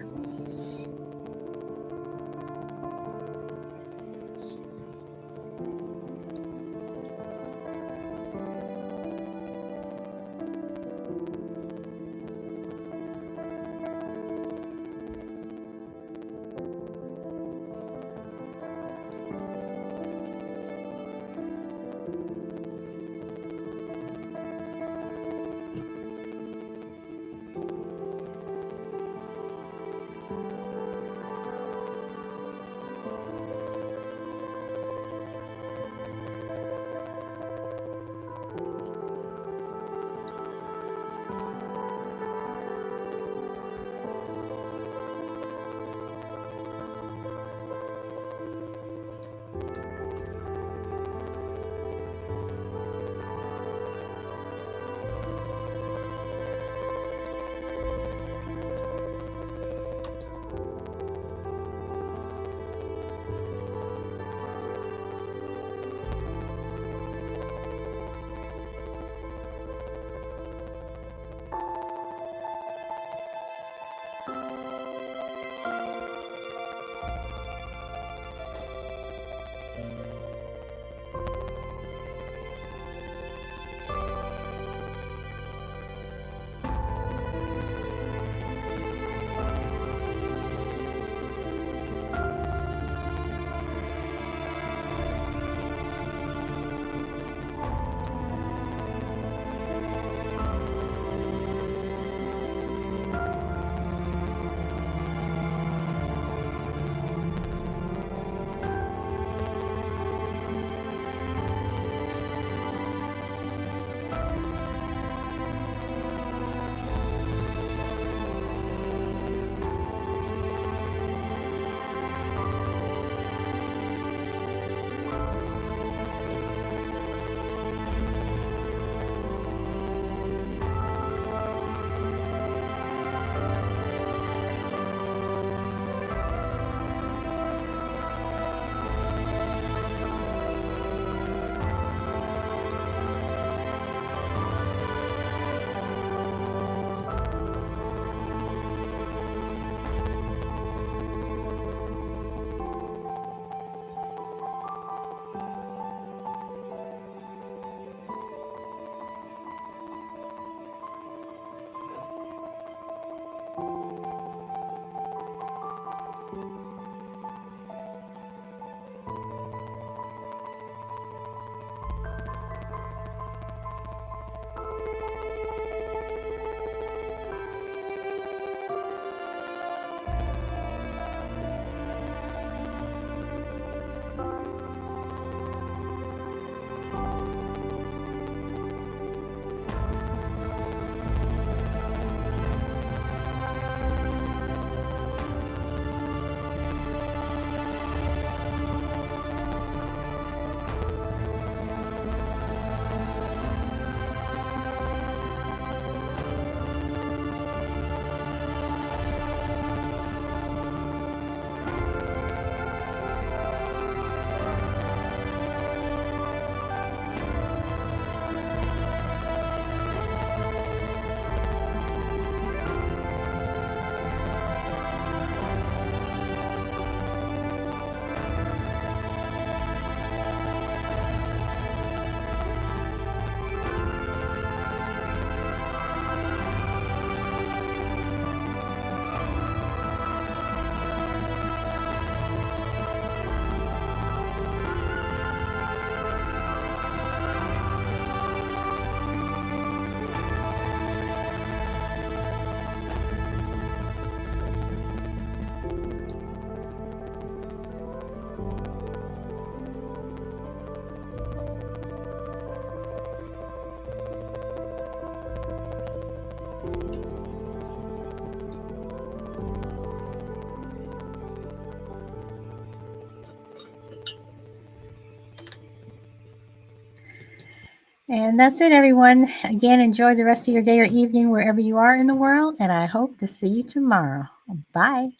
And that's it, everyone. Again, enjoy the rest of your day or evening wherever you are in the world. And I hope to see you tomorrow. Bye.